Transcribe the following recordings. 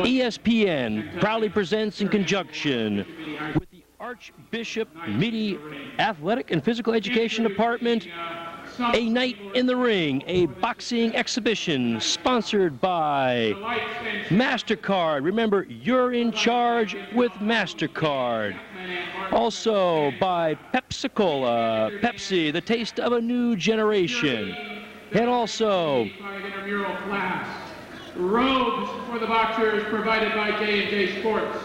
ESPN proudly presents in conjunction with the Archbishop Mitty Athletic and Physical Education Department, A Night in the Ring, a boxing exhibition sponsored by MasterCard. Remember, you're in charge with MasterCard. Also by Pepsi-Cola, Pepsi, the taste of a new generation. And also robes for the boxers provided by J&J Sports.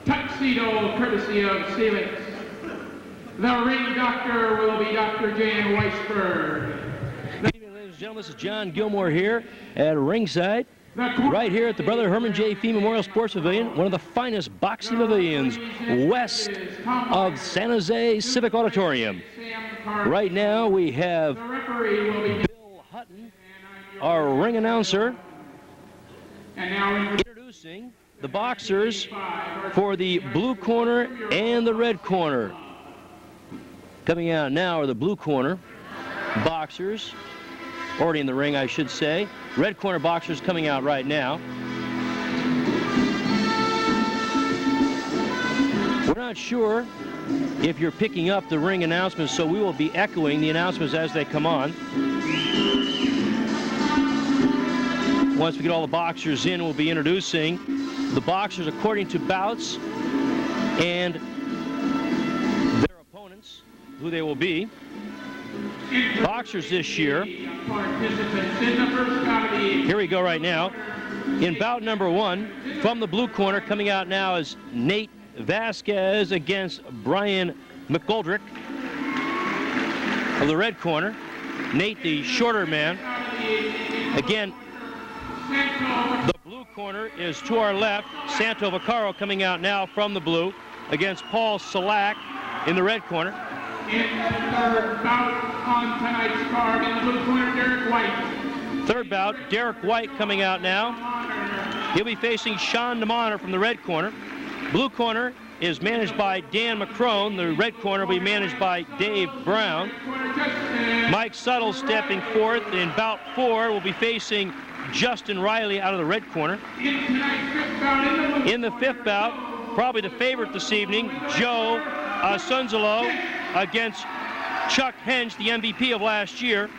Tuxedo courtesy of Celix. The ring doctor will be Dr. Jan Weisberg. Good evening, ladies and gentlemen. This is John Gilmore here at ringside, right here at the Brother Herman J. Fee Memorial Sports Pavilion, one of the finest boxing pavilions west of San Jose Civic Auditorium. Right now we have Bill Hutton, our ring announcer, introducing the boxers for the blue corner and the red corner. Coming out now are the blue corner boxers, already in the ring I should say. Red corner boxers coming out right now. We're not sure if you're picking up the ring announcements, so we will be echoing the announcements as they come on. Once we get all the boxers in, we'll be introducing the boxers according to bouts and their opponents, who they will be. Boxers this year, here we go right now. In bout number 1, from the blue corner, coming out now is Nate Vasquez against Brian McGoldrick. Of the red corner, Nate, the shorter man. Again, the blue corner is to our left. Santo Vaccaro coming out now from the blue against Paul Salak in the red corner. In the third bout on tonight's card, in the blue corner, Derek White. Third bout, Derek White coming out now. He'll be facing Sean DeMonter from the red corner. Blue corner is managed by Dan McCrone. The red corner will be managed by Dave Brown. Mike Suttle stepping forth in bout 4 will be facing Justin Riley out of the red corner. In the fifth bout, probably the favorite this evening, Joe Sunzalo against Chuck Henge, the MVP of last year.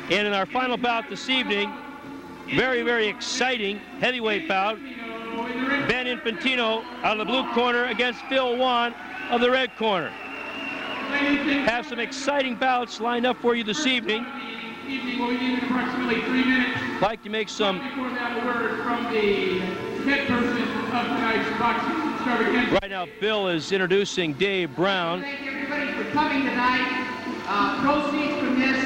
And in our final bout this evening, very, very exciting heavyweight bout, Ben Infantino out of the blue corner against Phil Wan of the red corner. Have some exciting bouts lined up for you this evening. Will begin in approximately 3 minutes. Like to make some. Before that, a word from the head person of tonight's boxing. Right now, Bill is introducing Dave Brown. Thank everybody for coming tonight. Proceeds from this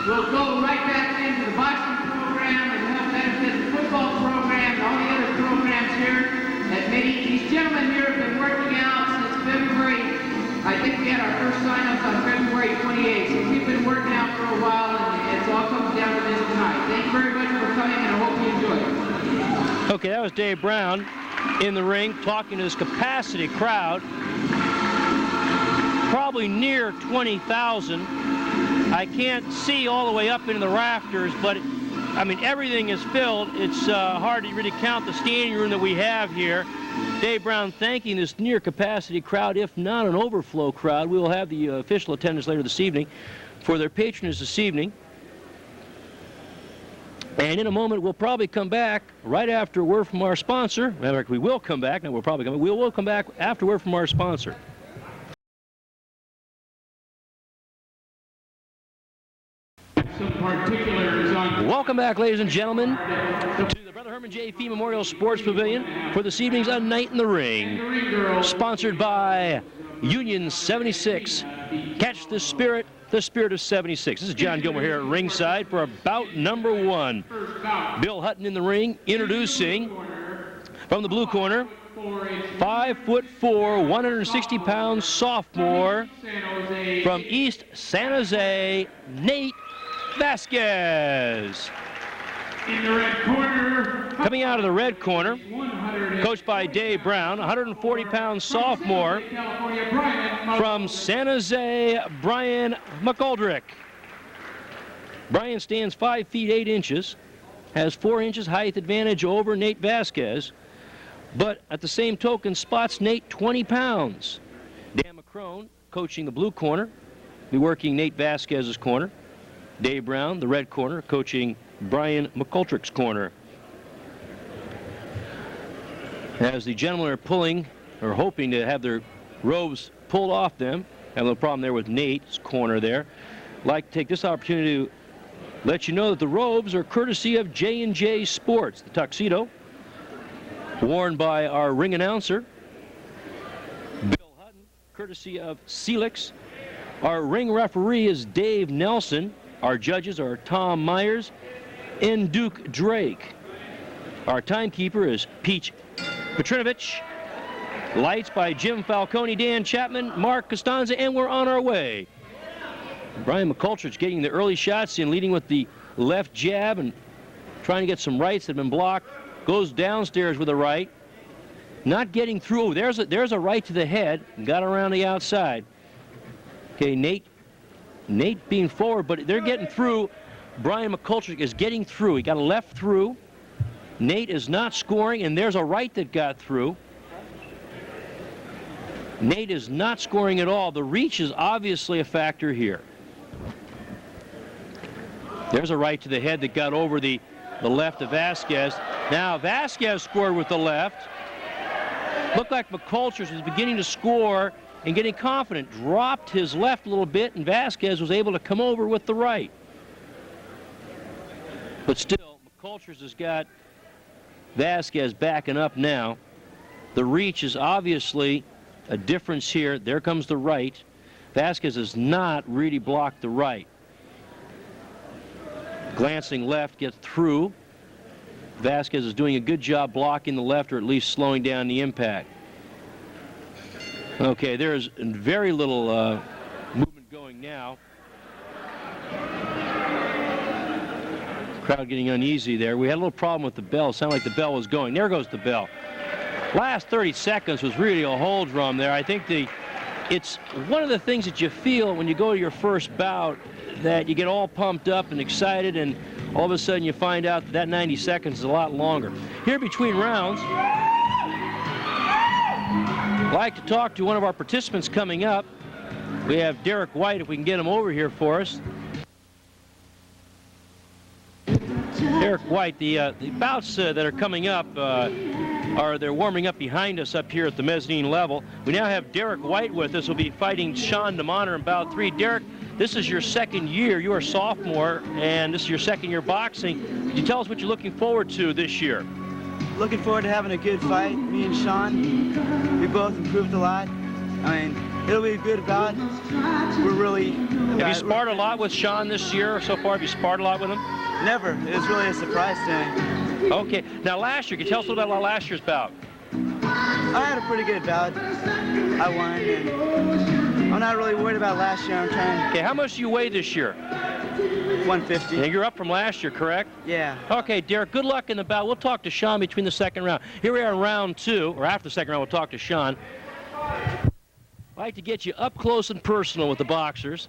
will go right back into the boxing program and help benefit the football program and all the other programs here at Mitty. These gentlemen here have been working out since February. I think we had our first sign-ups on February 28th, so we've been working out for a while, and it's all comes down to this tonight. Thank you very much for coming, and I hope you enjoy it. Okay, that was Dave Brown in the ring talking to this capacity crowd. Probably near 20,000. I can't see all the way up into the rafters, but I mean, everything is filled. It's hard to really count the standing room that we have here. Dave Brown thanking this near capacity crowd, if not an overflow crowd. We will have the official attendance later this evening for their patronage this evening. And in a moment, we'll probably come back right after a word from our sponsor. Matter of fact, we will come back. No, we'll probably come. We will come back after a word from our sponsor. Some particulars on. Welcome back, ladies and gentlemen, to the Brother Herman J. Fee Memorial Sports Pavilion for this evening's A Night in the Ring, sponsored by Union 76. Catch the spirit of 76. This is John Gilmore here at ringside for bout number 1. Bill Hutton in the ring, introducing from the blue corner, 5'4", 160-pound sophomore from East San Jose, Nate Vasquez. In the red corner. Coming out of the red corner, coached by Dave Brown, 140-pound sophomore from San Jose, Brian McGoldrick. Brian stands 5 feet 8 inches, has 4 inches height advantage over Nate Vasquez. But at the same token, spots Nate 20 pounds. Dan McCrone coaching the blue corner, be working Nate Vasquez's corner. Dave Brown, the red corner, coaching Brian McCultrich's corner. As the gentlemen are pulling, or hoping to have their robes pulled off them, have a little problem there with Nate's corner there. I'd like to take this opportunity to let you know that the robes are courtesy of J&J Sports. The tuxedo, worn by our ring announcer, Bill Hutton, courtesy of Celix. Our ring referee is Dave Nelson. Our judges are Tom Myers and Duke Drake. Our timekeeper is Peach Petrinovich. Lights by Jim Falcone, Dan Chapman, Mark Costanza, and we're on our way. Brian McCultrich getting the early shots in, leading with the left jab and trying to get some rights that have been blocked. Goes downstairs with a right. Not getting through. There's a right to the head. Got around the outside. Okay, Nate being forward, but they're getting through. Brian McCultrich is getting through. He got a left through. Nate is not scoring, and there's a right that got through. Nate is not scoring at all. The reach is obviously a factor here. There's a right to the head that got over the left of Vasquez. Now Vasquez scored with the left. Looked like McCultrich was beginning to score and getting confident. Dropped his left a little bit, and Vasquez was able to come over with the right. But still, McCultrich has got Vasquez backing up now. The reach is obviously a difference here. There comes the right. Vasquez has not really blocked the right. Glancing left, gets through. Vasquez is doing a good job blocking the left, or at least slowing down the impact. Okay, there is very little movement going now. Crowd getting uneasy there. We had a little problem with the bell. Sounded like the bell was going. There goes the bell. Last 30 seconds was really a hold drum there. I think it's one of the things that you feel when you go to your first bout, that you get all pumped up and excited, and all of a sudden you find out that 90 seconds is a lot longer. Here between rounds, I'd like to talk to one of our participants coming up. We have Derek White, if we can get him over here for us. Derek White, the bouts that are coming up they're warming up behind us up here at the mezzanine level. We now have Derek White with us. We'll be fighting Sean DeMonter in bout 3. Derek, this is your second year. You are a sophomore, and this is your second year boxing. Can you tell us what you're looking forward to this year? Looking forward to having a good fight. Me and Sean, we both improved a lot. I mean, it'll be a good bout. We're really... Have you sparred a lot with Sean this year so far? Have you sparred a lot with him? Never. It was really a surprise to me. Okay. Now, last year, can you tell us a little bit about last year's bout? I had a pretty good bout. I won, and I'm not really worried about last year. I'm trying... Okay, how much do you weigh this year? 150. And you're up from last year, correct? Yeah. Okay, Derek, good luck in the bout. We'll talk to Sean between the second round. Here we are in round 2, or after the second round, we'll talk to Sean. I'd like to get you up close and personal with the boxers.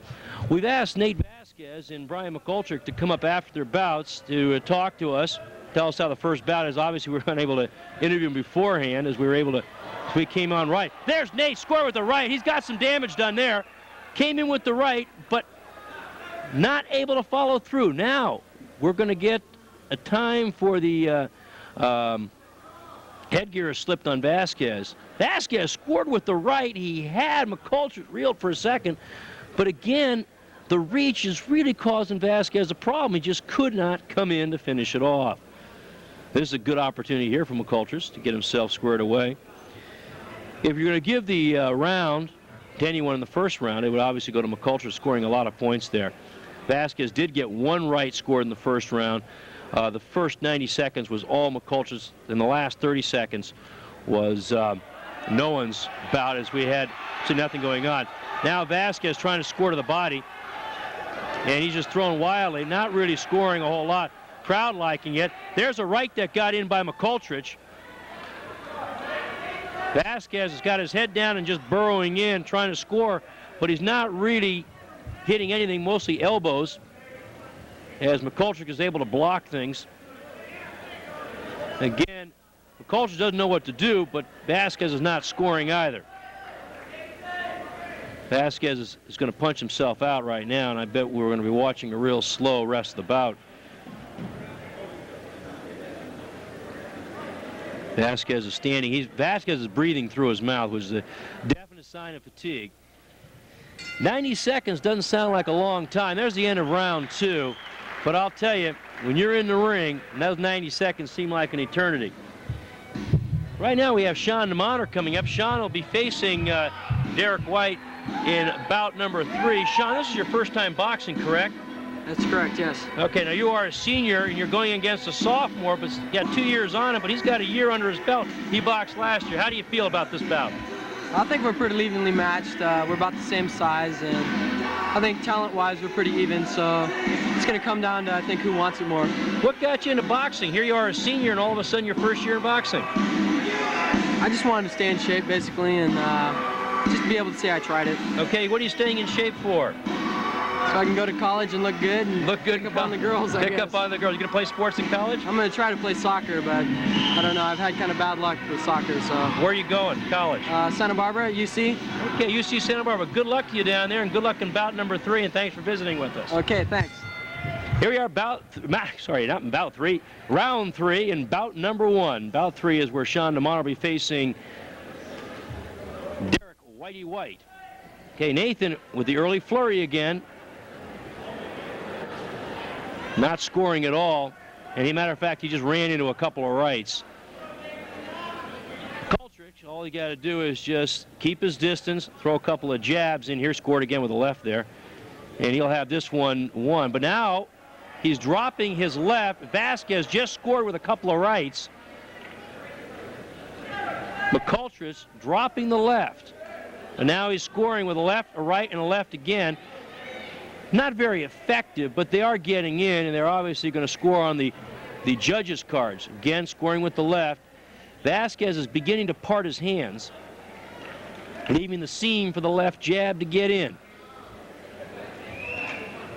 We've asked Nate Vasquez and Brian McCultrich to come up after their bouts to talk to us, tell us how the first bout is. Obviously, we were unable to interview him beforehand as we came on right. There's Nate, score with the right. He's got some damage done there. Came in with the right, but not able to follow through. Now, we're going to get a time for the headgear slipped on Vasquez. Vasquez scored with the right. He had McCultrich reeled for a second. But again, the reach is really causing Vasquez a problem. He just could not come in to finish it off. This is a good opportunity here for McCultrich to get himself squared away. If you're going to give the round to anyone in the first round, it would obviously go to McCultrich, scoring a lot of points there. Vasquez did get one right scored in the first round. The first 90 seconds was all McCultrich's, and the last 30 seconds was no one's bout, as we had nothing going on. Now Vasquez trying to score to the body, and he's just throwing wildly, not really scoring a whole lot. Crowd liking it. There's a right that got in by McCultrich. Vasquez has got his head down and just burrowing in, trying to score, but he's not really hitting anything, mostly elbows, as McCultrich is able to block things. Again, McCullough doesn't know what to do, but Vasquez is not scoring either. Vasquez is going to punch himself out right now, and I bet we're going to be watching a real slow rest of the bout. Vasquez is standing. Vasquez is breathing through his mouth, which is a definite sign of fatigue. 90 seconds doesn't sound like a long time. There's the end of round 2. But I'll tell you, when you're in the ring, those 90 seconds seem like an eternity. Right now we have Sean DeMonter coming up. Sean will be facing Derek White in bout number 3. Sean, this is your first time boxing, correct? That's correct, yes. Okay, now you are a senior and you're going against a sophomore, but he's got 2 years on it, but he's got a year under his belt. He boxed last year. How do you feel about this bout? I think we're pretty evenly matched. We're about the same size, and I think talent-wise we're pretty even, so it's going to come down to, I think, who wants it more. What got you into boxing? Here you are a senior and all of a sudden your first year in boxing. I just wanted to stay in shape, basically, and just be able to say I tried it. Okay, what are you staying in shape for? So I can go to college and look good and pick up on the girls, I guess. Pick up on the girls. You going to play sports in college? I'm going to try to play soccer, but I don't know. I've had kind of bad luck with soccer, so. Where are you going, college? Santa Barbara, UC. Okay, UC Santa Barbara. Good luck to you down there, and good luck in bout number 3, and thanks for visiting with us. Okay, thanks. Here we are, round 3 and bout number 1. Bout 3 is where Sean DeMonter will be facing Derek Whitey White. Okay, Nathan with the early flurry again. Not scoring at all. And as a matter of fact, he just ran into a couple of rights. Cultrich, all he got to do is just keep his distance, throw a couple of jabs in here, scored again with the left there. And he'll have this one won. But now he's dropping his left. Vasquez just scored with a couple of rights. McCultrich dropping the left. And now he's scoring with a left, a right, and a left again. Not very effective, but they are getting in, and they're obviously going to score on the judges' cards. Again, scoring with the left. Vasquez is beginning to part his hands, leaving the seam for the left jab to get in.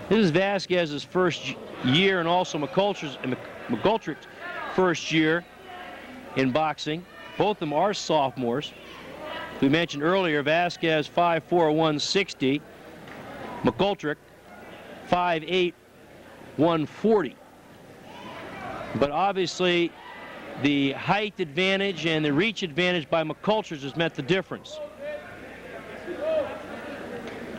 This is Vasquez's first year, and also McGoldrick's first year in boxing. Both of them are sophomores. We mentioned earlier, Vasquez 5'4", 160. McGoldrick 5'8", 140. But obviously, the height advantage and the reach advantage by McCultrich has meant the difference.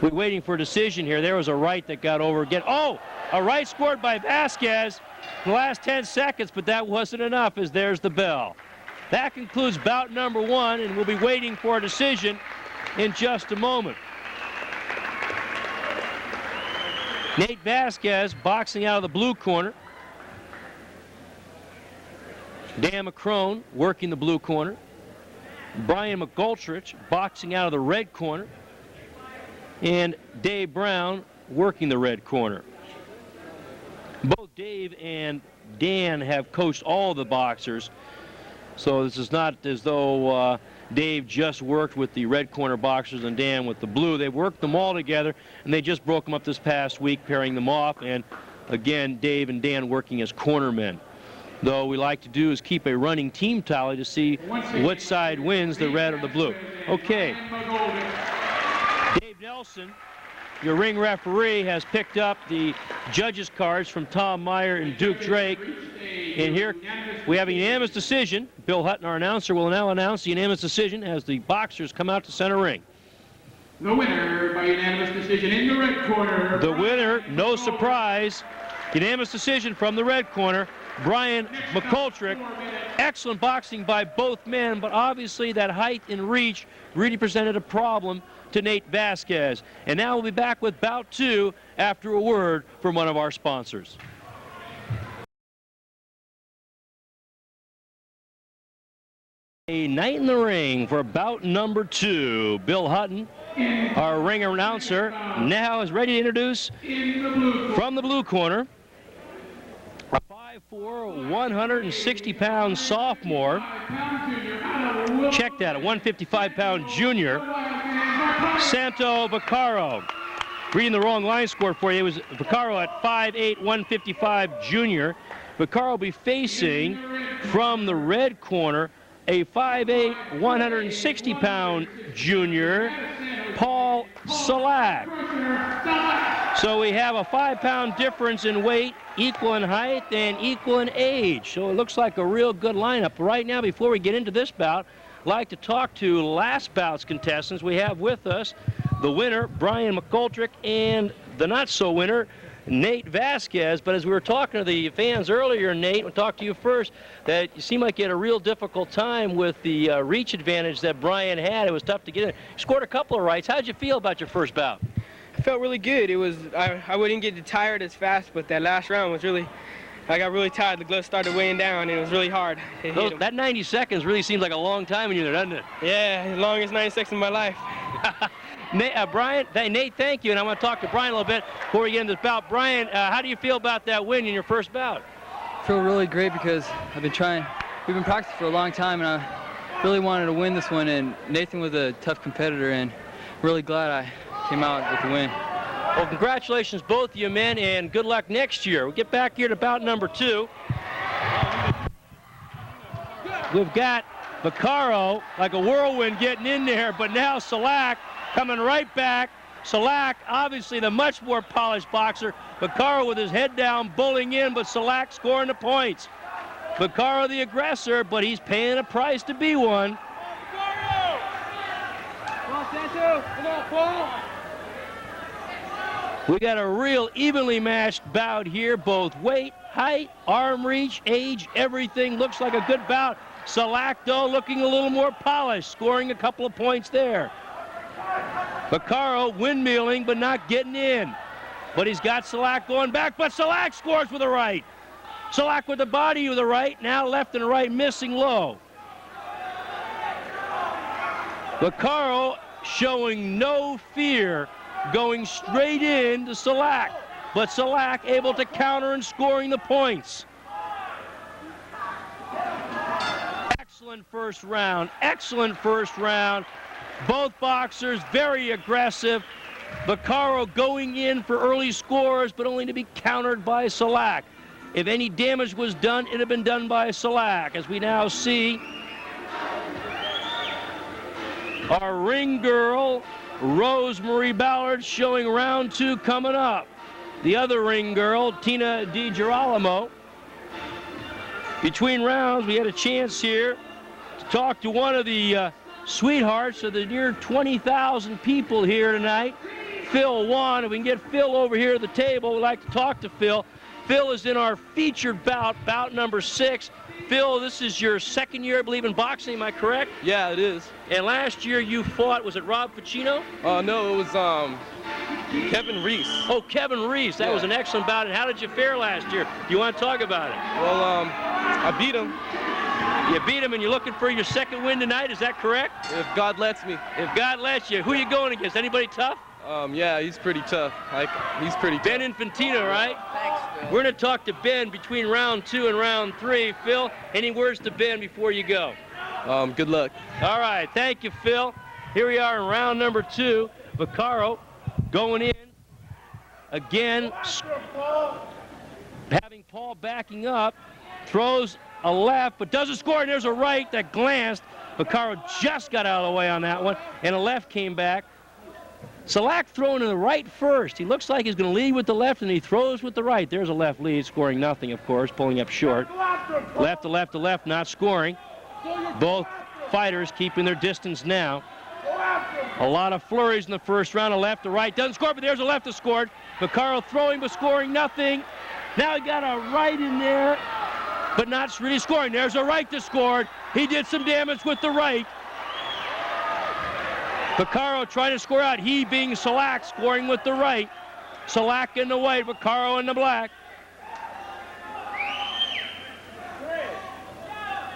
We're waiting for a decision here. There was a right that got over again. Oh, a right scored by Vasquez in the last 10 seconds, but that wasn't enough, as there's the bell. That concludes bout number 1, and we'll be waiting for a decision in just a moment. Nate Vasquez boxing out of the blue corner. Dan McCrone working the blue corner. Brian McGoldrick boxing out of the red corner. And Dave Brown working the red corner. Both Dave and Dan have coached all the boxers, so this is not as though Dave just worked with the red corner boxers and Dan with the blue. They worked them all together, and they just broke them up this past week, pairing them off. And again, Dave and Dan working as cornermen. Though we like to do is keep a running team tally to see what side wins, the red or the blue. Okay. Dave Nelson, your ring referee, has picked up the judges' cards from Tom Meyer and Duke Drake. And here we have a unanimous decision. Bill Hutton, our announcer, will now announce the unanimous decision as the boxers come out to center ring. The winner by unanimous decision in the red corner. The winner, no surprise, unanimous decision from the red corner, Brian McGoldrick. Excellent boxing by both men, but obviously that height and reach really presented a problem to Nate Vasquez. And now we'll be back with bout 2 after a word from one of our sponsors. A night in the ring for bout number 2. Bill Hutton, our ring announcer, now is ready to introduce from the blue corner a 5'4", 160-pound sophomore. Check that, a 155-pound junior, Santo Vaccaro. Reading the wrong line score for you, it was Vaccaro at 5'8", 155 junior. Vaccaro will be facing from the red corner a 5'8", 160-pound junior, Paul Salak. So we have a 5-pound difference in weight, equal in height and equal in age. So it looks like a real good lineup. Right now, before we get into this bout, I'd like to talk to last bout's contestants. We have with us the winner, Brian McGoldrick, and the not-so-winner, Nate Vasquez. But as we were talking to the fans earlier, Nate, we'll talk to you first, that you seem like you had a real difficult time with the reach advantage that Brian had. It was tough to get in. You scored a couple of rights. How did you feel about your first bout? I felt really good. It was I wouldn't get tired as fast, but that last round was really, I got really tired. The gloves started weighing down, and it was really hard. That 90 seconds really seems like a long time in you there, doesn't it? Yeah, the longest 90 seconds of my life. Nate, thank you, and I want to talk to Brian a little bit before we get into this bout. Brian, how do you feel about that win in your first bout? I feel really great because we've been practicing for a long time, and I really wanted to win this one, and Nathan was a tough competitor, and really glad I came out with the win. Well, congratulations, both of you men, and good luck next year. We'll get back here to bout number 2. We've got Vaccaro like a whirlwind getting in there, but now Salak coming right back. Salak, obviously the much more polished boxer. Vaccaro with his head down, bullying in, but Salak scoring the points. Vaccaro the aggressor, but he's paying a price to be one. We got a real evenly matched bout here, both weight, height, arm reach, age, everything. Looks like a good bout. Salak, though, looking a little more polished, scoring a couple of points there. Vaccaro windmilling, but not getting in. But he's got Salak going back, but Salak scores with the right. Salak with the body with the right, now left and right, missing low. Vaccaro showing no fear, going straight in to Salak, but Salak able to counter and scoring the points. Excellent first round, excellent first round. Both boxers very aggressive. Vaccaro going in for early scores, but only to be countered by Salak. If any damage was done, it had been done by Salak, as we now see our ring girl, Rosemarie Ballard, showing round 2 coming up. The other ring girl, Tina DiGirolamo. Between rounds, we had a chance here to talk to one of the sweethearts of the near 20,000 people here tonight, Phil Wan. If we can get Phil over here at the table, we'd like to talk to Phil. Phil is in our featured bout, bout number 6. Phil, this is your second year, I believe, in boxing, am I correct? Yeah, it is. And last year you fought, was it Rob Pacino? No, it was Kevin Reese. Oh, Kevin Reese. That was an excellent bout. And how did you fare last year? Do you want to talk about it? Well, I beat him. You beat him and you're looking for your second win tonight, is that correct? If God lets me. If God lets you. Who are you going against? Anybody tough? Yeah, he's pretty tough. He's pretty tough. Ben Infantino, right? Thanks, Phil. We're going to talk to Ben between round 2 and round 3. Phil, any words to Ben before you go? Good luck. All right, thank you, Phil. Here we are in round number 2. Vaccaro going in. Again, having Paul backing up, throws a left, but doesn't score, and there's a right that glanced. Vaccaro just got out of the way on that one, and a left came back. Salak throwing in the right first. He looks like he's going to lead with the left, and he throws with the right. There's a left lead, scoring nothing, of course, pulling up short. Left to left to left, not scoring. Both fighters keeping their distance now. A lot of flurries in the first round. A left to right, doesn't score, but there's a left that scored. Vaccaro throwing, but scoring nothing. Now he got a right in there, but not really scoring. There's a right that scored. He did some damage with the right. Vaccaro trying to score out. He being Salak, scoring with the right. Salak in the white, Vaccaro in the black.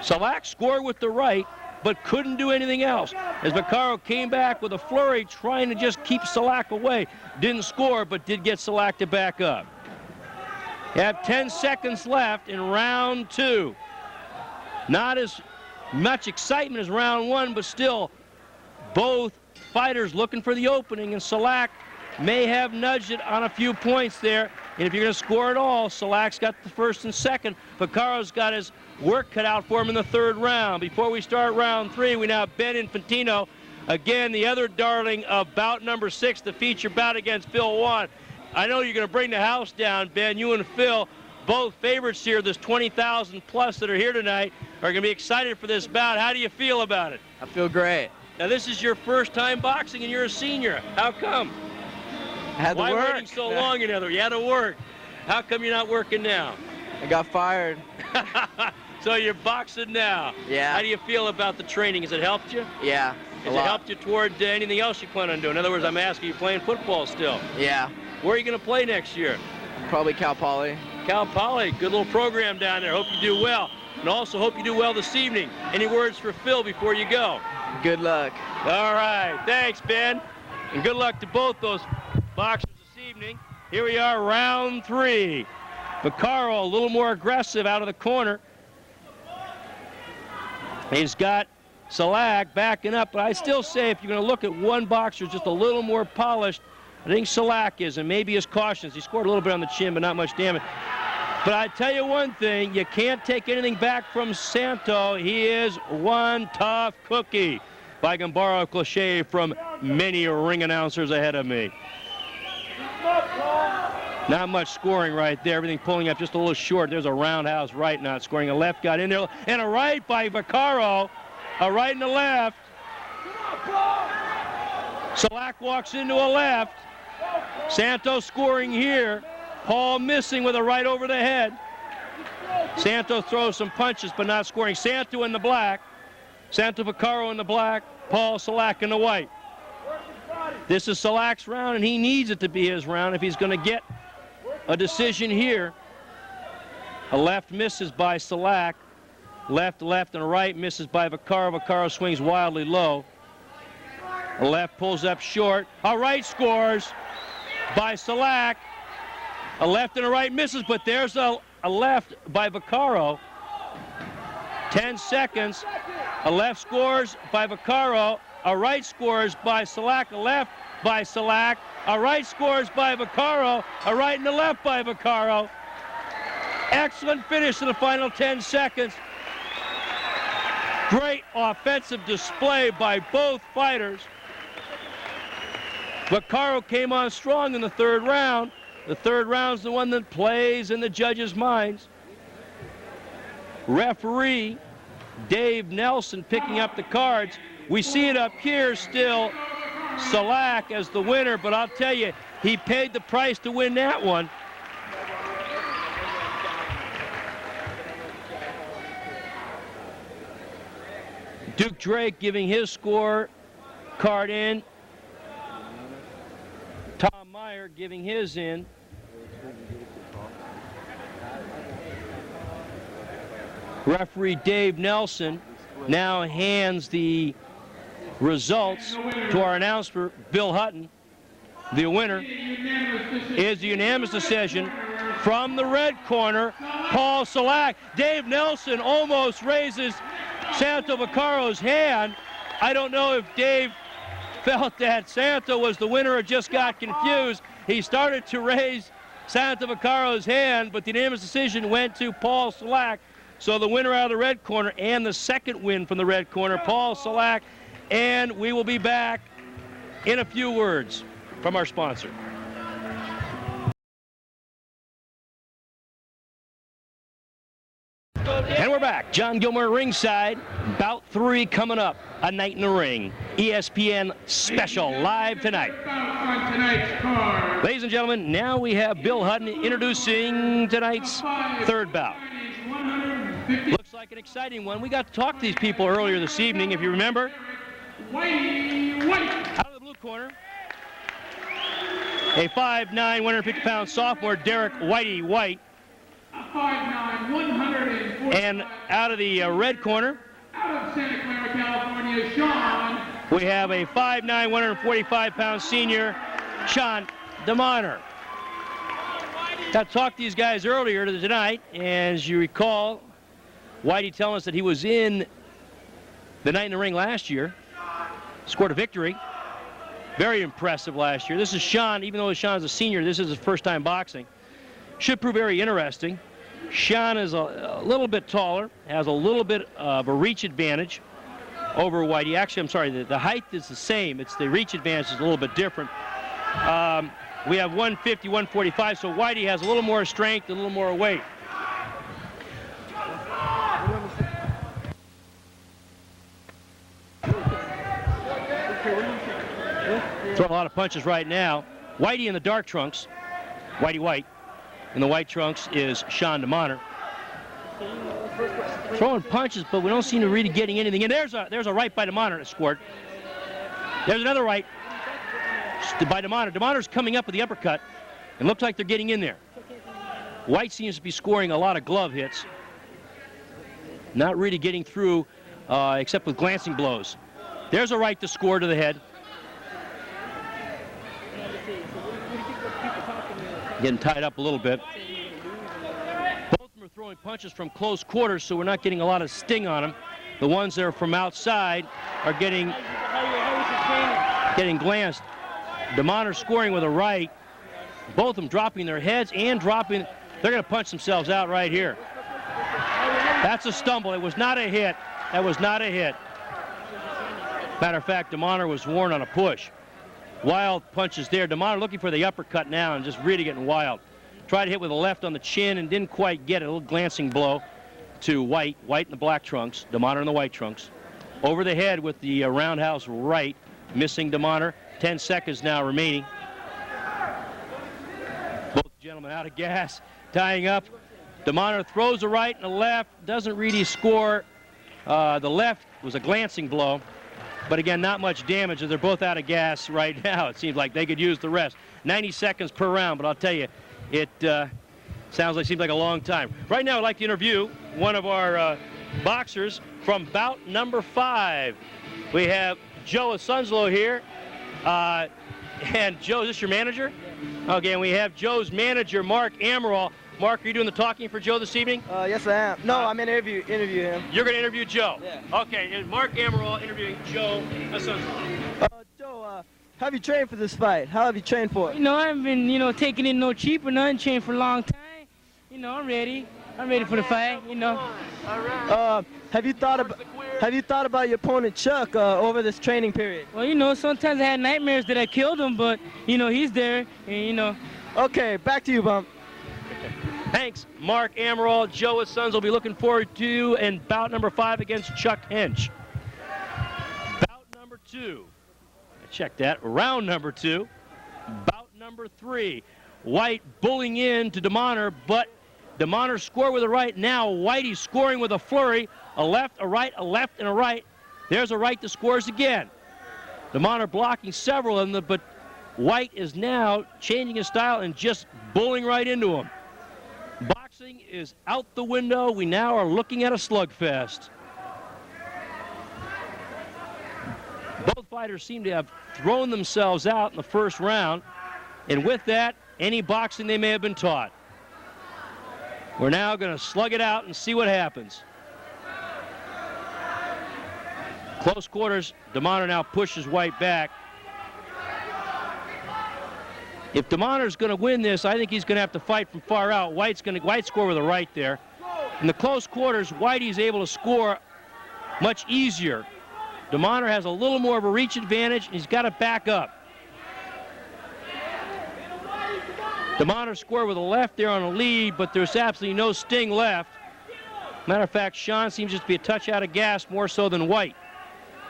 Salak scored with the right, but couldn't do anything else. As Vaccaro came back with a flurry, trying to just keep Salak away. Didn't score, but did get Salak to back up. You have 10 seconds left in round 2. Not as much excitement as round 1, but still both fighters looking for the opening, and Salak may have nudged it on a few points there. And if you're going to score at all, Salak's got the first and second. Vaccaro's got his work cut out for him in the third round. Before we start round 3, we now have Ben Infantino. Again, the other darling of bout number 6, the feature bout against Phil Wan. I know you're going to bring the house down, Ben. You and Phil, both favorites here. There's 20,000 plus that are here tonight, are going to be excited for this bout. How do you feel about it? I feel great. Now, this is your first time boxing, and you're a senior. How come? I had to work. Why waiting so long, in other words? You had to work. How come you're not working now? I got fired. So you're boxing now. Yeah. How do you feel about the training? Has it helped you? Yeah. Has it helped you toward anything else you plan on doing? In other words, I'm asking you, playing football still? Yeah. Where are you going to play next year? Probably Cal Poly. Cal Poly, good little program down there. Hope you do well. And also hope you do well this evening. Any words for Phil before you go? Good luck. All right. Thanks, Ben. And good luck to both those boxers this evening. Here we are, round 3. Vaccaro a little more aggressive out of the corner. He's got Salak backing up, but I still say if you're going to look at one boxer just a little more polished, I think Salak is, and maybe his cautions. He scored a little bit on the chin, but not much damage. But I tell you one thing, you can't take anything back from Santo. He is one tough cookie. If I can borrow a cliche from many ring announcers ahead of me. Not much scoring right there. Everything pulling up just a little short. There's a roundhouse right, not scoring. A left got in there, and a right by Vaccaro. A right and a left. Salak walks into a left. Santos scoring here. Paul missing with a right over the head. Santo throws some punches, but not scoring. Santo in the black. Santo Vaccaro in the black. Paul Salak in the white. This is Salak's round, and he needs it to be his round if he's going to get a decision here. A left misses by Salak. Left, and a right misses by Vaccaro. Vaccaro swings wildly low. A left pulls up short. A right scores by Salak. A left and a right misses, but there's a left by Vaccaro. 10 seconds. A left scores by Vaccaro. A right scores by Salak. A left by Salak. A right scores by Vaccaro. A right and a left by Vaccaro. Excellent finish in the final 10 seconds. Great offensive display by both fighters. Vaccaro came on strong in the third round. The third round's the one that plays in the judges' minds. Referee Dave Nelson picking up the cards. We see it up here still, Salak as the winner, but I'll tell you, he paid the price to win that one. Duke Drake giving his score card in. Tom Meyer giving his in. Referee Dave Nelson now hands the results to our announcer, Bill Hutton. The winner is the unanimous decision from the red corner, Paul Salak. Dave Nelson almost raises Santo Vaccaro's hand. I don't know if Dave felt that Santo was the winner or just got confused. He started to raise Santo Vaccaro's hand, but the unanimous decision went to Paul Salak. So the winner out of the red corner and the second win from the red corner, Paul Salak. And we will be back in a few words from our sponsor. And we're back. John Gilmore ringside. Bout 3 coming up. A Night in the Ring. ESPN special live tonight. Ladies and gentlemen, now we have Bill Hutton introducing tonight's third bout. Looks like an exciting one. We got to talk to these people earlier this evening, if you remember. Out of the blue corner, a 5'9", 150-pound sophomore, Derek Whitey White. 5'9", 145. And out of the red corner, out of Santa Clara, California, Sean. We have a 5'9", 145-pound senior, Sean DeMonter. I talked to these guys earlier tonight, and as you recall, Whitey telling us that he was in the Night in the Ring last year, scored a victory. Very impressive last year. This is Sean, even though Sean's a senior, this is his first time boxing. Should prove very interesting. Sean is a little bit taller, has a little bit of a reach advantage over Whitey. Actually, I'm sorry, the height is the same. It's the reach advantage is a little bit different. We have 150, 145, so Whitey has a little more strength, a little more weight. Throw a lot of punches right now. Whitey in the dark trunks, Whitey White. In the white trunks is Sean DeMonter. Throwing punches, but we don't seem to really getting anything. And there's a right by DeMonter that scored. There's another right by DeMonter. DeMonter's coming up with the uppercut, and looks like they're getting in there. White seems to be scoring a lot of glove hits. Not really getting through, except with glancing blows. There's a right to score to the head. Getting tied up a little bit. Both of them are throwing punches from close quarters, so we're not getting a lot of sting on them. The ones that are from outside are getting glanced. DeMonter scoring with a right. Both of them dropping their heads and dropping. They're going to punch themselves out right here. That's a stumble. It was not a hit. That was not a hit. Matter of fact, DeMonter was warned on a push. Wild punches there. DeMonter looking for the uppercut now and just really getting wild. Tried to hit with a left on the chin and didn't quite get it. A little glancing blow to White. White in the black trunks. DeMonter in the white trunks. Over the head with the roundhouse right. Missing DeMonter. 10 seconds now remaining. Both gentlemen out of gas. Tying up. DeMonter throws a right and a left. Doesn't really score. The left was a glancing blow. But again, not much damage, as they're both out of gas right now. It seems like they could use the rest. 90 seconds per round, but I'll tell you, it seems like a long time. Right now, I'd like to interview one of our boxers from bout number 5. We have Joe Asunzlo here. And Joe, is this your manager? Okay, and we have Joe's manager, Mark Amaral. Mark, are you doing the talking for Joe this evening? Yes, I am. No, I'm going to interview him. You're going to interview Joe? Yeah. Okay, and Mark Amaral interviewing Joe Asunzlo. Joe, how have you trained for this fight? How have you trained for it? You know, I haven't been, taking it no cheap or nothing. Trained for a long time. You know, I'm ready. I'm ready for the fight, you know. Have you thought about your opponent, Chuck, over this training period? Well, sometimes I had nightmares that I killed him, but, he's there, and, Okay, back to you, Bump. Thanks, Mark Amaral. Joe Asunzlo will be looking forward to in bout number 5 against Chuck Hench. Bout number 2. Check that. Round number 2. Bout number 3. White bullying in to DeMonter, but DeMonter scored with a right. Now Whitey scoring with a flurry. A left, a right, a left, and a right. There's a right that scores again. DeMonter blocking several of them, but White is now changing his style and just bullying right into him. Boxing is out the window. We now are looking at a slugfest. Both fighters seem to have thrown themselves out in the first round, and with that, any boxing they may have been taught. We're now going to slug it out and see what happens. Close quarters. DeMonter now pushes White back. If DeMonter's going to win this, I think he's going to have to fight from far out. White score with a right there. In the close quarters, Whitey's able to score much easier. DeMonter has a little more of a reach advantage, and he's got to back up. DeMonter scored with a left there on a lead, but there's absolutely no sting left. Matter of fact, Sean seems just to be a touch out of gas, more so than White.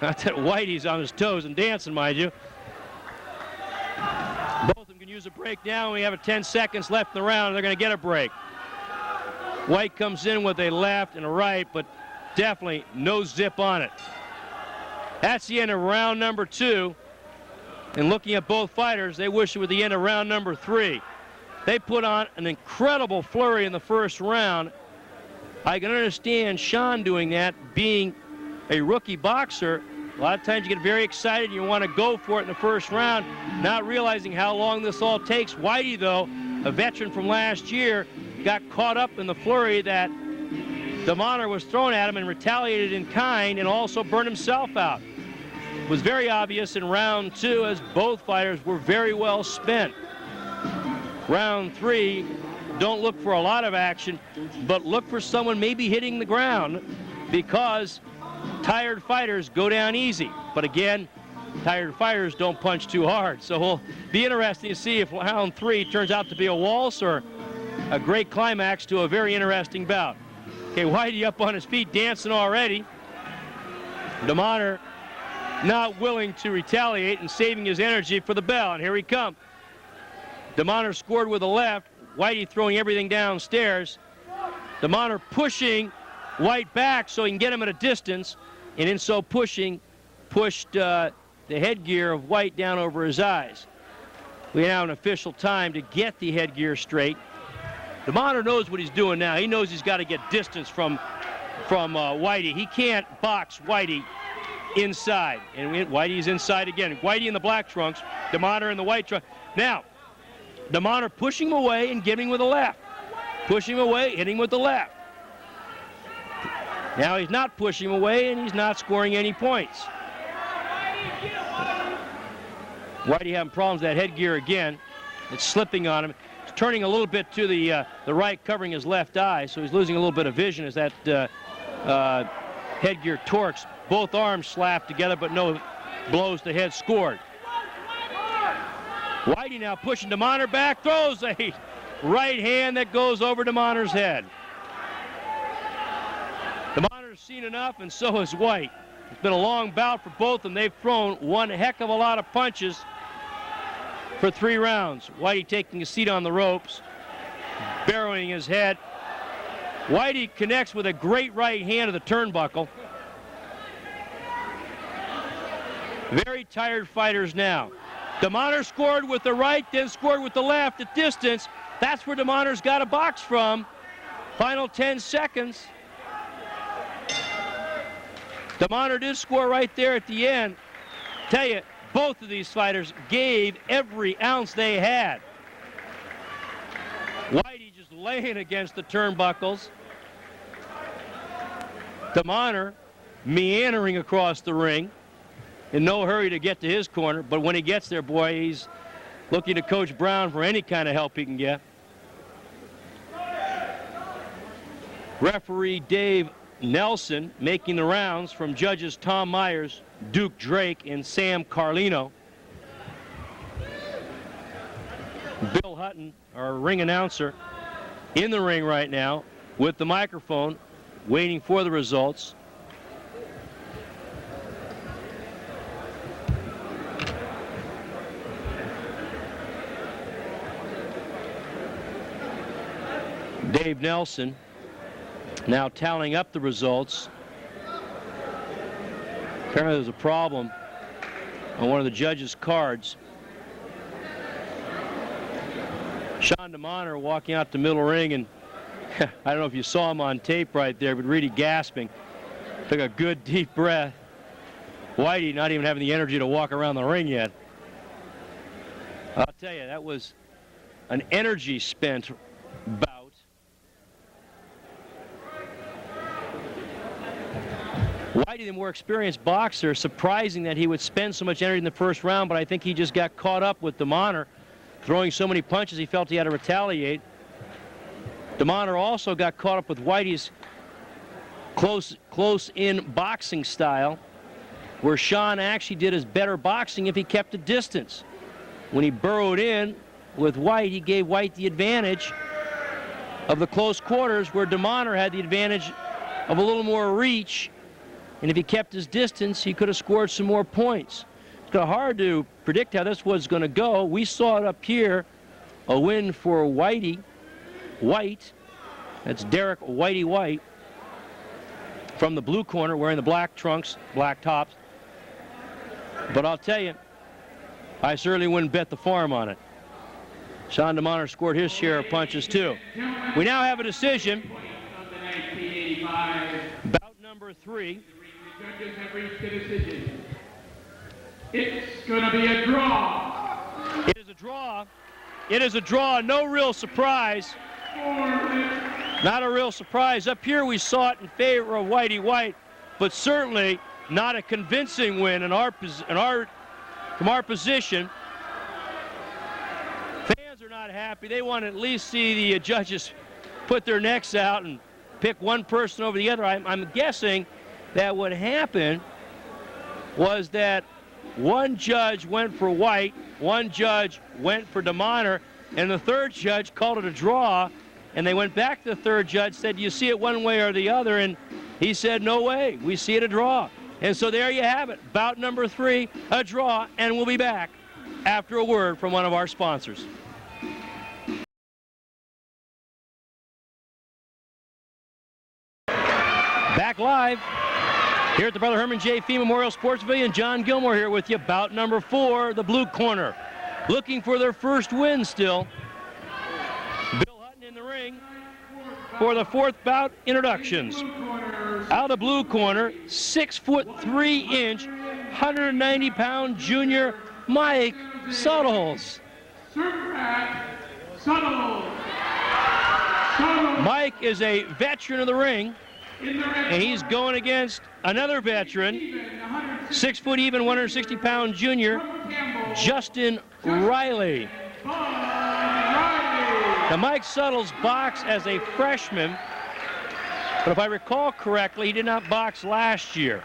Not that Whitey's on his toes and dancing, mind you. Both of them can use a break now. We have 10 seconds left in the round. They're going to get a break. White comes in with a left and a right, but definitely no zip on it. That's the end of round number 2. And looking at both fighters, they wish it were the end of round number 3. They put on an incredible flurry in the first round. I can understand Sean doing that, being a rookie boxer. A lot of times you get very excited and you want to go for it in the first round, not realizing how long this all takes. Whitey, though, a veteran from last year, got caught up in the flurry that DeMonter was thrown at him and retaliated in kind and also burned himself out. It was very obvious in round 2 as both fighters were very well spent. Round 3, don't look for a lot of action, but look for someone maybe hitting the ground, because tired fighters go down easy. But again, tired fighters don't punch too hard. So it'll be interesting to see if round 3 turns out to be a waltz or a great climax to a very interesting bout. Okay, Whitey up on his feet, dancing already. DeMonter not willing to retaliate and saving his energy for the bell, and here he comes. DeMonter scored with a left, Whitey throwing everything downstairs. DeMonter pushing White back so he can get him at a distance, and in so pushing, pushed the headgear of White down over his eyes. We now have an official time to get the headgear straight. DeMonter knows what he's doing now. He knows he's got to get distance from Whitey. He can't box Whitey inside. And Whitey's inside again. Whitey in the black trunks, DeMonter in the white trunks. Now, DeMonter pushing him away and giving with the left. Pushing him away, hitting with the left. Now he's not pushing him away and he's not scoring any points. Whitey having problems with that headgear again. It's slipping on him. He's turning a little bit to the right, covering his left eye, so he's losing a little bit of vision as that headgear torques. Both arms slapped together, but no blows to head scored. Whitey now pushing DeMonter back, throws a right hand that goes over DeMonter's head. DeMonter's seen enough, and so has White. It's been a long bout for both of them. They've thrown one heck of a lot of punches for 3 rounds. Whitey taking a seat on the ropes, barrowing his head. Whitey connects with a great right hand to the turnbuckle. Very tired fighters now. DeMonter scored with the right, then scored with the left at distance. That's where DeMonter's got a box from. Final 10 seconds. DeMonter did score right there at the end. Tell you, both of these fighters gave every ounce they had. Whitey just laying against the turnbuckles. DeMonter meandering across the ring, in no hurry to get to his corner, but when he gets there, boy, he's looking to Coach Brown for any kind of help he can get. Referee Dave Nelson making the rounds from judges Tom Myers, Duke Drake, and Sam Carlino. Bill Hutton, our ring announcer, in the ring right now with the microphone, waiting for the results. Dave Nelson now tallying up the results. Apparently there's a problem on one of the judges' cards. Sean DeMonter walking out the middle ring, and I don't know if you saw him on tape right there, but really gasping. Took a good deep breath. Whitey not even having the energy to walk around the ring yet. I'll tell you, that was an energy spent bout. Whitey, the more experienced boxer, surprising that he would spend so much energy in the first round, but I think he just got caught up with DeMonter, throwing so many punches he felt he had to retaliate. DeMonter also got caught up with Whitey's close-in boxing style, where Sean actually did his better boxing if he kept a distance. When he burrowed in with White, he gave White the advantage of the close quarters, where DeMonter had the advantage of a little more reach. And if he kept his distance, he could have scored some more points. It's kind of hard to predict how this was going to go. We saw it up here, a win for White. That's Derek Whitey White from the blue corner, wearing the black trunks, black tops. But I'll tell you, I certainly wouldn't bet the farm on it. Sean DeMonter scored his share of punches too. We now have a decision. Bout number 3. The judges have reached a decision. It's going to be a draw. It is a draw. It is a draw. No real surprise. Not a real surprise. Up here we saw it in favor of Whitey White, but certainly not a convincing win from our position. Fans are not not happy. They want to at least see the judges put their necks out and pick one person over the other. I'm guessing that what happened was that one judge went for White, one judge went for DeMonter, and the third judge called it a draw, and they went back to the third judge, said, "Do you see it one way or the other?" And he said, "No way, we see it a draw." And so there you have it, bout number 3, a draw, and we'll be back after a word from one of our sponsors. Back live here at the Brother Herman J. Fee Memorial Sports Pavilion. John Gilmore here with you. Bout number 4, the blue corner, looking for their first win still. Bill Hutton in the ring for the 4th bout introductions. Out of the blue corner, 6'3", 190-pound junior Mike Suttles. Mike is a veteran of the ring, and he's going against another veteran, 6 foot even, 160-pound junior, Justin Riley. Now, Mike Suttles boxed as a freshman, but if I recall correctly, he did not box last year.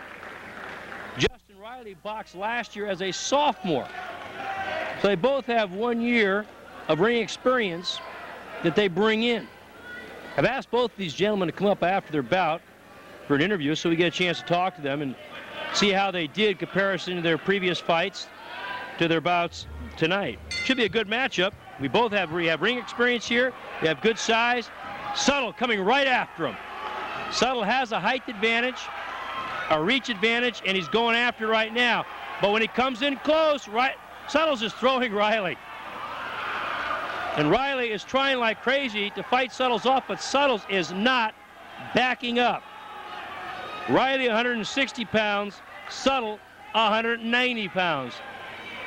Justin Riley boxed last year as a sophomore. So they both have 1 year of ring experience that they bring in. I've asked both of these gentlemen to come up after their bout for an interview so we get a chance to talk to them and see how they did in comparison to their previous fights to their bouts tonight. Should be a good matchup. We have ring experience here. We have good size. Suttle coming right after him. Suttle has a height advantage, a reach advantage, and he's going after right now. But when he comes in close, Suttles is throwing Riley. And Riley is trying like crazy to fight Suttles off, but Suttles is not backing up. Riley 160 pounds, Suttle 190 pounds.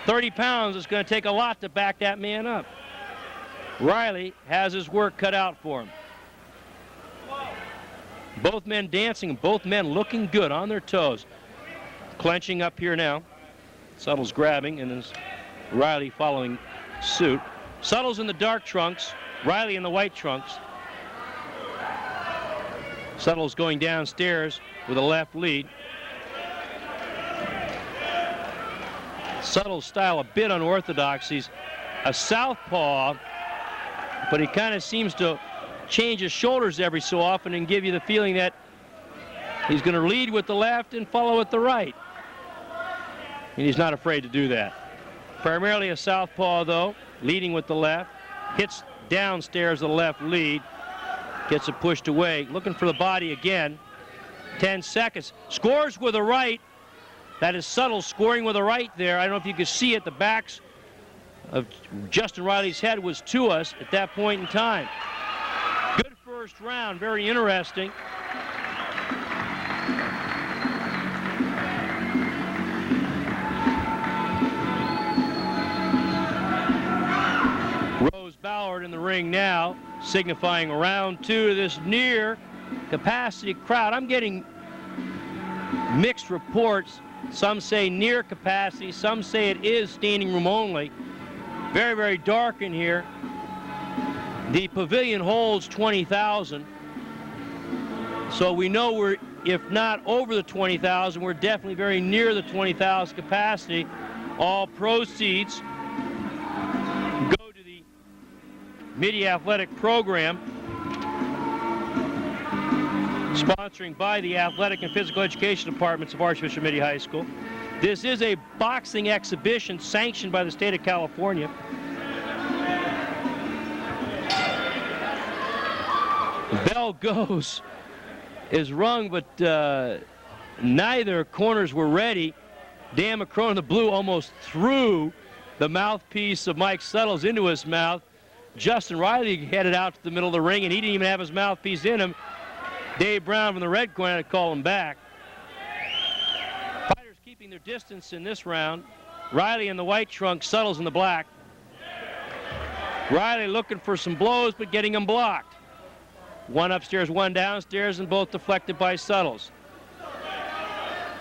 30 pounds is going to take a lot to back that man up. Riley has his work cut out for him. Both men dancing, both men looking good on their toes. Clenching up here now. Suttle's grabbing, and there's Riley following suit. Suttle's in the dark trunks, Riley in the white trunks. Suttle's going downstairs with a left lead. Suttle's style a bit unorthodox. He's a southpaw, but he kind of seems to change his shoulders every so often and give you the feeling that he's going to lead with the left and follow with the right. And he's not afraid to do that. Primarily a southpaw, though, leading with the left. Hits downstairs the left lead. Gets it pushed away. Looking for the body again. 10 seconds. Scores with a right. That is Suttle scoring with a right there. I don't know if you can see it. The backs of Justin Riley's head was to us at that point in time. Good first round. Very interesting. Rose Ballard in the ring now, signifying round 2 of this near capacity crowd. I'm getting mixed reports. Some say near capacity, some say it is standing room only. Very, very dark in here. The pavilion holds 20,000. So we know we're, if not over the 20,000, we're definitely very near the 20,000 capacity. All proceeds go to the Mitty Athletic Program, sponsoring by the Athletic and Physical Education Departments of Archbishop Mitty High School. This is a boxing exhibition sanctioned by the state of California. The bell goes, is rung, but neither corners were ready. Dan McCrone in the blue almost threw the mouthpiece of Mike Suttles into his mouth. Justin Riley headed out to the middle of the ring, and he didn't even have his mouthpiece in him. Dave Brown from the red corner had to call him back. Fighters keeping their distance in this round. Riley in the white trunk, Suttles in the black. Riley looking for some blows, but getting them blocked. One upstairs, one downstairs, and both deflected by Suttles.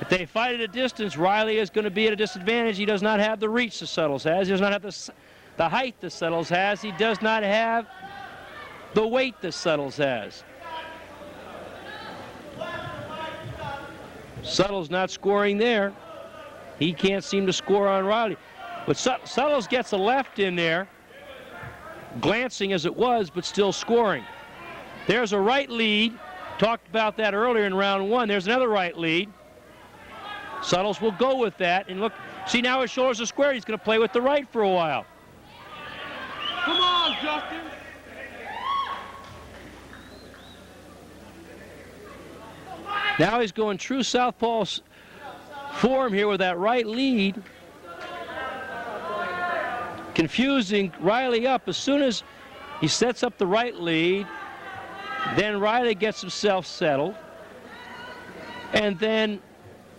If they fight at a distance, Riley is going to be at a disadvantage. He does not have the reach that Suttles has. He does not have the height that Suttles has. He does not have the weight that Suttles has. Suttles not scoring there. He can't seem to score on Riley. But Suttles gets a left in there, glancing as it was, but still scoring. There's a right lead. Talked about that earlier in round one. There's another right lead. Suttles will go with that. And look, see now his shoulders are square. He's going to play with the right for a while. Come on, Justin. Now he's going true southpaw form here with that right lead. Confusing Riley up. As soon as he sets up the right lead, then Riley gets himself settled. And then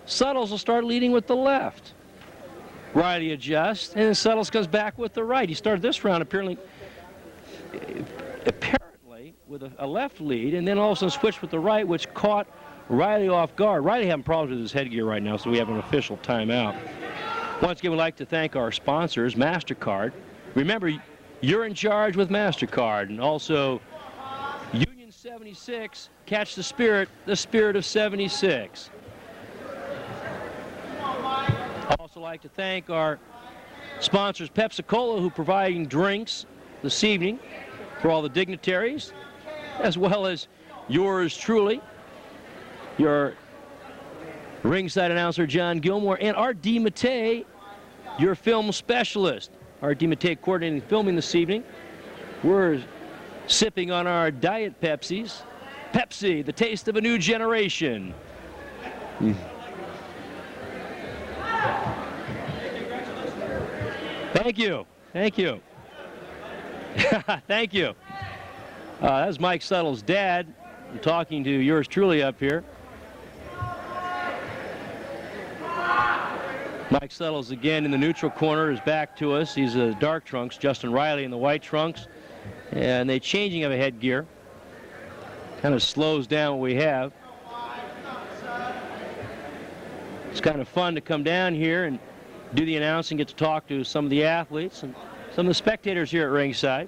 Suttles will start leading with the left. Riley adjusts, and then Suttles comes back with the right. He started this round apparently with a left lead, and then all of a sudden switched with the right, which caught Riley off guard. Riley having problems with his headgear right now, so we have an official timeout. Once again, we'd like to thank our sponsors, MasterCard. Remember, you're in charge with MasterCard, and also Union 76, catch the spirit of 76. I'd also like to thank our sponsors, Pepsi-Cola, who are providing drinks this evening for all the dignitaries, as well as yours truly, your ringside announcer, John Gilmore, and Art DiMattei, your film specialist. Art DiMattei coordinating filming this evening. We're sipping on our Diet Pepsis. Pepsi, the taste of a new generation. Thank you. Thank you. Thank you. That was Mike Suttles' dad. I'm talking to yours truly up here. Mike Suttles again in the neutral corner is back to us. He's the dark trunks. Justin Riley in the white trunks. And the changing of a headgear kind of slows down what we have. It's kind of fun to come down here and do the announcing, get to talk to some of the athletes and some of the spectators here at ringside.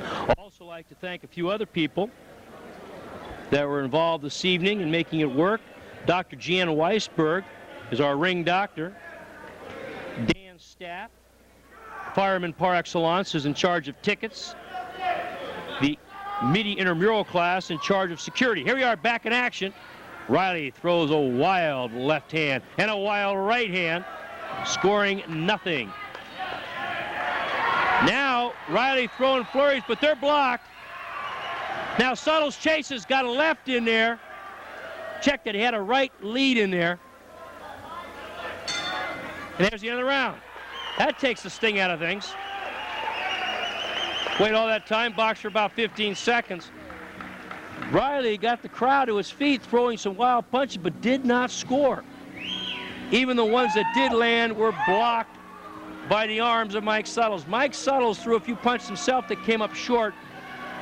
I'd also like to thank a few other people that were involved this evening in making it work. Dr. Jan Weisberg is our ring doctor. Dan Stapp, fireman par excellence, is in charge of tickets. The Mitty intramural class in charge of security. Here we are back in action. Riley throws a wild left hand and a wild right hand, scoring nothing. Now Riley throwing flurries, but they're blocked. Now Suttles chases, got a left in there. Check that he had a right lead in there. And there's the end of the round. That takes the sting out of things. Wait all that time, boxed for about 15 seconds. Riley got the crowd to his feet, throwing some wild punches, but did not score. Even the ones that did land were blocked by the arms of Mike Suttles. Mike Suttles threw a few punches himself that came up short,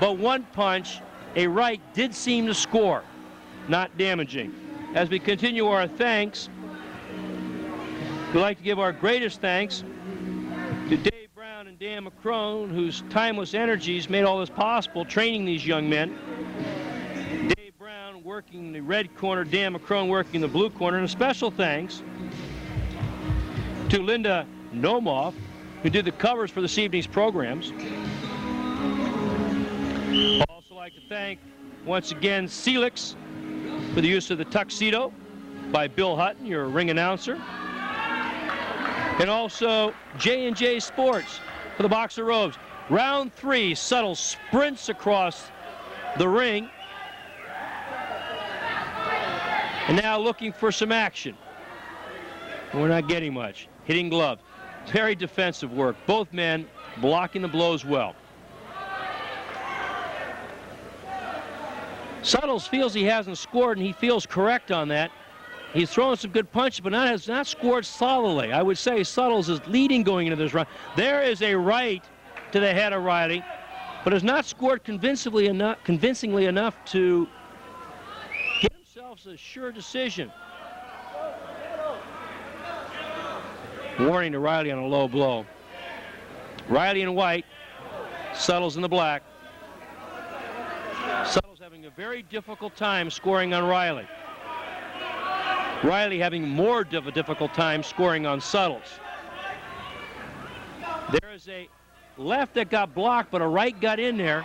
but one punch, a right, did seem to score, not damaging. As we continue our thanks, we'd like to give our greatest thanks to Dave Brown and Dan McCrone, whose timeless energies made all this possible, training these young men. Dave Brown working the red corner, Dan McCrone working the blue corner, and a special thanks to Linda Nomoff, who did the covers for this evening's programs. I'd also like to thank, once again, Celix for the use of the tuxedo by Bill Hutton, your ring announcer. And also J&J Sports for the boxer robes. Round 3, Suttles sprints across the ring. And now looking for some action. We're not getting much. Hitting gloves. Very defensive work. Both men blocking the blows well. Suttles feels he hasn't scored, and he feels correct on that. He's throwing some good punches, but has not scored solidly. I would say Suttles is leading going into this round. There is a right to the head of Riley, but has not scored convincingly enough to get himself a sure decision. Warning to Riley on a low blow. Riley in white, Suttles in the black. Suttles having a very difficult time scoring on Riley. Riley having more of a difficult time scoring on Suttles. There is a left that got blocked, but a right got in there.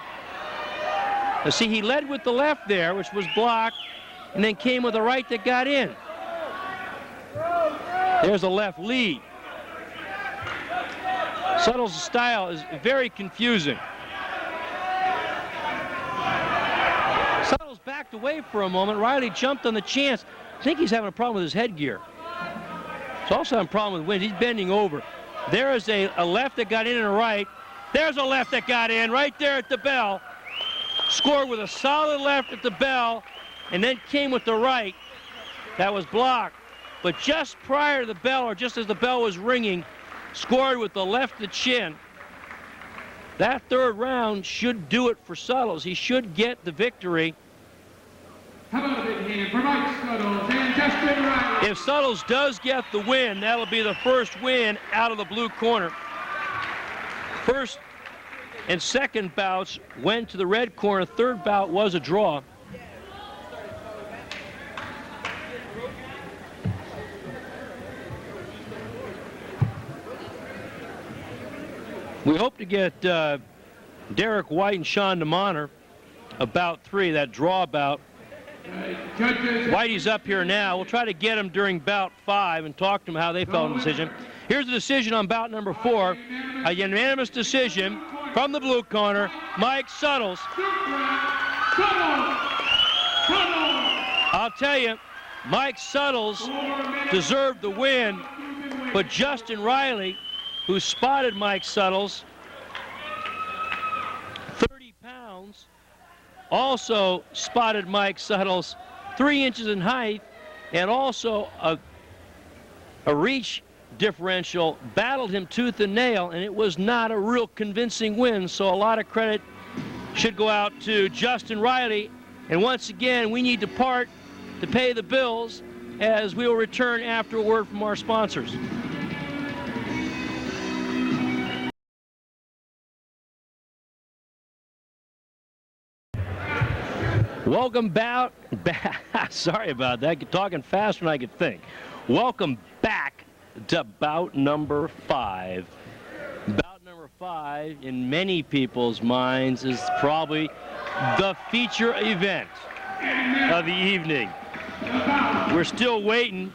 Now see, he led with the left there, which was blocked, and then came with a right that got in. There's a left lead. Suttles' style is very confusing. Suttles backed away for a moment. Riley jumped on the chance. I think he's having a problem with his headgear. He's also having a problem with wind. He's bending over. There is a left that got in and a right. There's a left that got in right there at the bell. Scored with a solid left at the bell, and then came with the right. That was blocked. But just prior to the bell, or just as the bell was ringing, scored with the left to chin. That third round should do it for Suttles. He should get the victory. How about a big hand for Mike Suttles and Justin Riley? If Suttles does get the win, that'll be the first win out of the blue corner. First and second bouts went to the red corner. Third bout was a draw. We hope to get Derek White and Sean DeMonter about 3, that draw bout. Whitey's up here now. We'll try to get him during bout 5 and talk to him how they felt in the decision. Here's the decision on bout number 4. A unanimous decision from the blue corner, Mike Suttles. I'll tell you, Mike Suttles deserved the win, but Justin Riley, who spotted Mike Suttles, 30 pounds, also spotted Mike Suttles 3 inches in height, and also a reach differential, battled him tooth and nail, and it was not a real convincing win, so a lot of credit should go out to Justin Riley. And once again, we need to part to pay the bills, as we will return after a word from our sponsors. Welcome back. Sorry about that. Talking faster than I could think. Welcome back to bout number 5. Bout number 5, in many people's minds, is probably the feature event of the evening. We're still waiting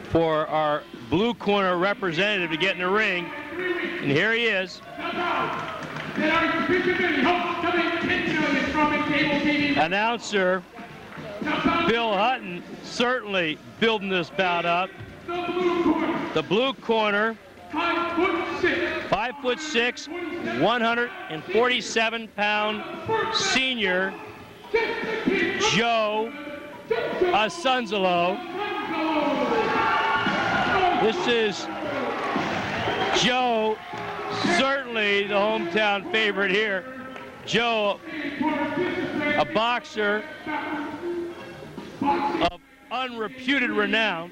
for our blue corner representative to get in the ring, and here he is. Announcer Bill Hutton certainly building this bout up. The blue corner, 5'6", 147-pound senior Joe Asunzalo. This is Joe, certainly the hometown favorite here. Joe, a boxer of unreputed renown,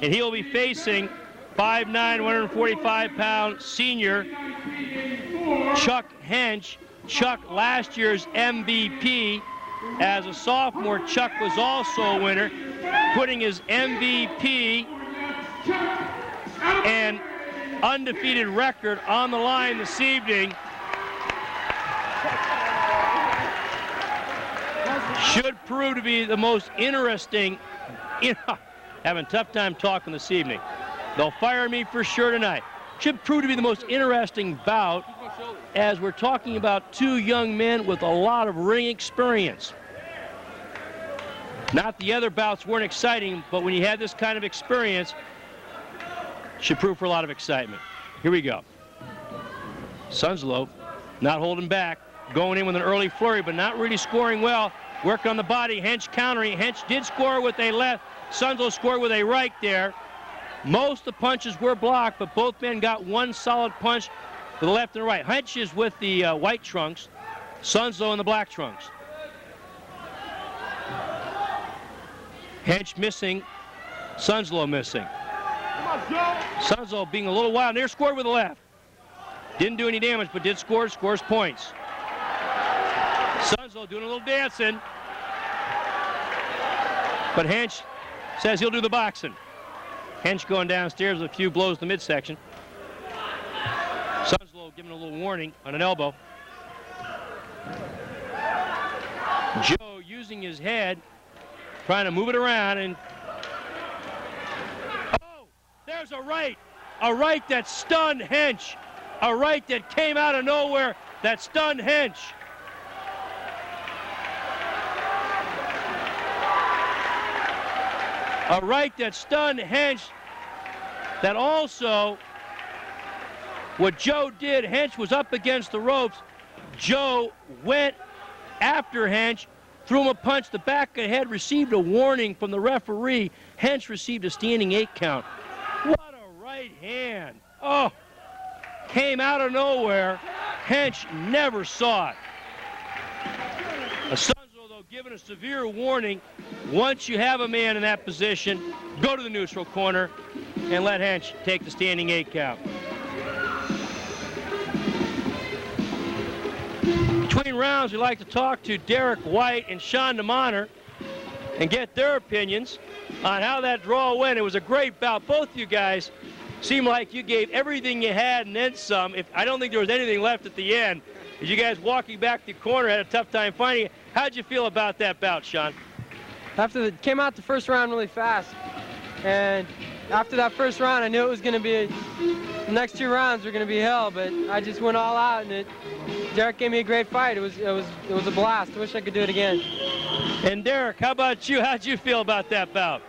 and he'll be facing 5'9", 145-pound senior Chuck Hench. Chuck, last year's MVP. As a sophomore, Chuck was also a winner, putting his MVP and undefeated record on the line this evening. Should prove to be the most interesting, having a tough time talking this evening. They'll fire me for sure tonight. Should prove to be the most interesting bout, as we're talking about 2 young men with a lot of ring experience. Not the other bouts weren't exciting, but when you had this kind of experience, should prove for a lot of excitement. Here we go. Sunslow not holding back, going in with an early flurry, but not really scoring well. Work on the body. Hench countering. Hench did score with a left. Sunslow scored with a right there. Most of the punches were blocked, but both men got one solid punch to the left and the right. Hench is with the white trunks. Sunslow in the black trunks. Hench missing. Sunslow missing. Sunzo being a little wild. Near scored with the left. Didn't do any damage, but did score. Scores points. Sunzo doing a little dancing. But Hench says he'll do the boxing. Hench going downstairs with a few blows to the midsection. Sunzo giving a little warning on an elbow. Joe using his head, trying to move it around, and oh, there's a right that stunned Hench, a right that came out of nowhere that stunned Hench. A right that stunned Hench, that also, what Joe did, Hench was up against the ropes. Joe went after Hench, threw him a punch, the back of the head, received a warning from the referee. Hench received a standing 8 count. What a right hand. Oh, came out of nowhere. Hench never saw it. Sunzo, though, given a severe warning. Once you have a man in that position, go to the neutral corner and let Hench take the standing 8 count. Between rounds, we like to talk to Derek White and Sean DeMonter and get their opinions on how that draw went. It was a great bout. Both you guys seemed like you gave everything you had and then some. I don't think there was anything left at the end. As you guys walking back the corner had a tough time finding it. How'd you feel about that bout, Sean? Came out the first round really fast, and after that first round, I knew it was going to be, the next 2 rounds were going to be hell, but I just went all out, and Derek gave me a great fight. It was a blast. I wish I could do it again. And Derek, how about you? How'd you feel about that bout?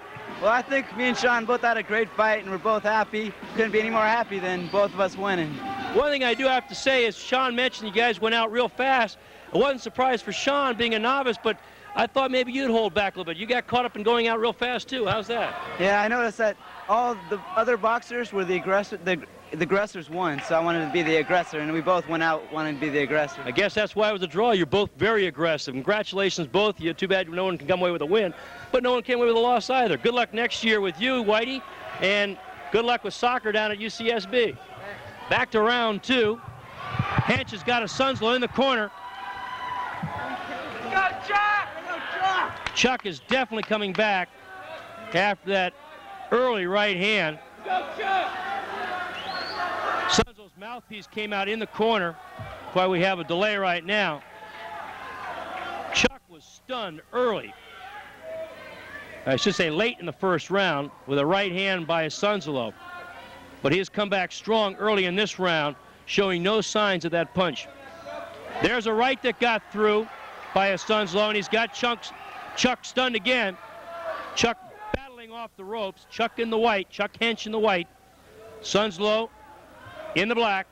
Well, I think me and Sean both had a great fight, and we're both happy. Couldn't be any more happy than both of us winning. One thing I do have to say is Sean mentioned you guys went out real fast. I wasn't surprised for Sean being a novice, but I thought maybe you'd hold back a little bit. You got caught up in going out real fast, too. How's that? Yeah, I noticed that all the other boxers were the aggressor. The aggressors won, so I wanted to be the aggressor, and we both went out wanting to be the aggressor. I guess that's why it was a draw. You're both very aggressive. Congratulations, both of you. Too bad no one can come away with a win, but no one came away with a loss either. Good luck next year with you, Whitey, and good luck with soccer down at UCSB. Back to round 2. Hench has got a Sunzo in the corner. Chuck is definitely coming back after that early right hand. Sunzo's mouthpiece came out in the corner. That's why we have a delay right now. Chuck was stunned early. I should say late in the first round with a right hand by Sunzo. But he has come back strong early in this round, showing no signs of that punch. There's a right that got through by Sunzo, and he's got Chuck stunned again. Chuck battling off the ropes. Chuck in the white. Chuck Hench in the white. Sunzo in the black.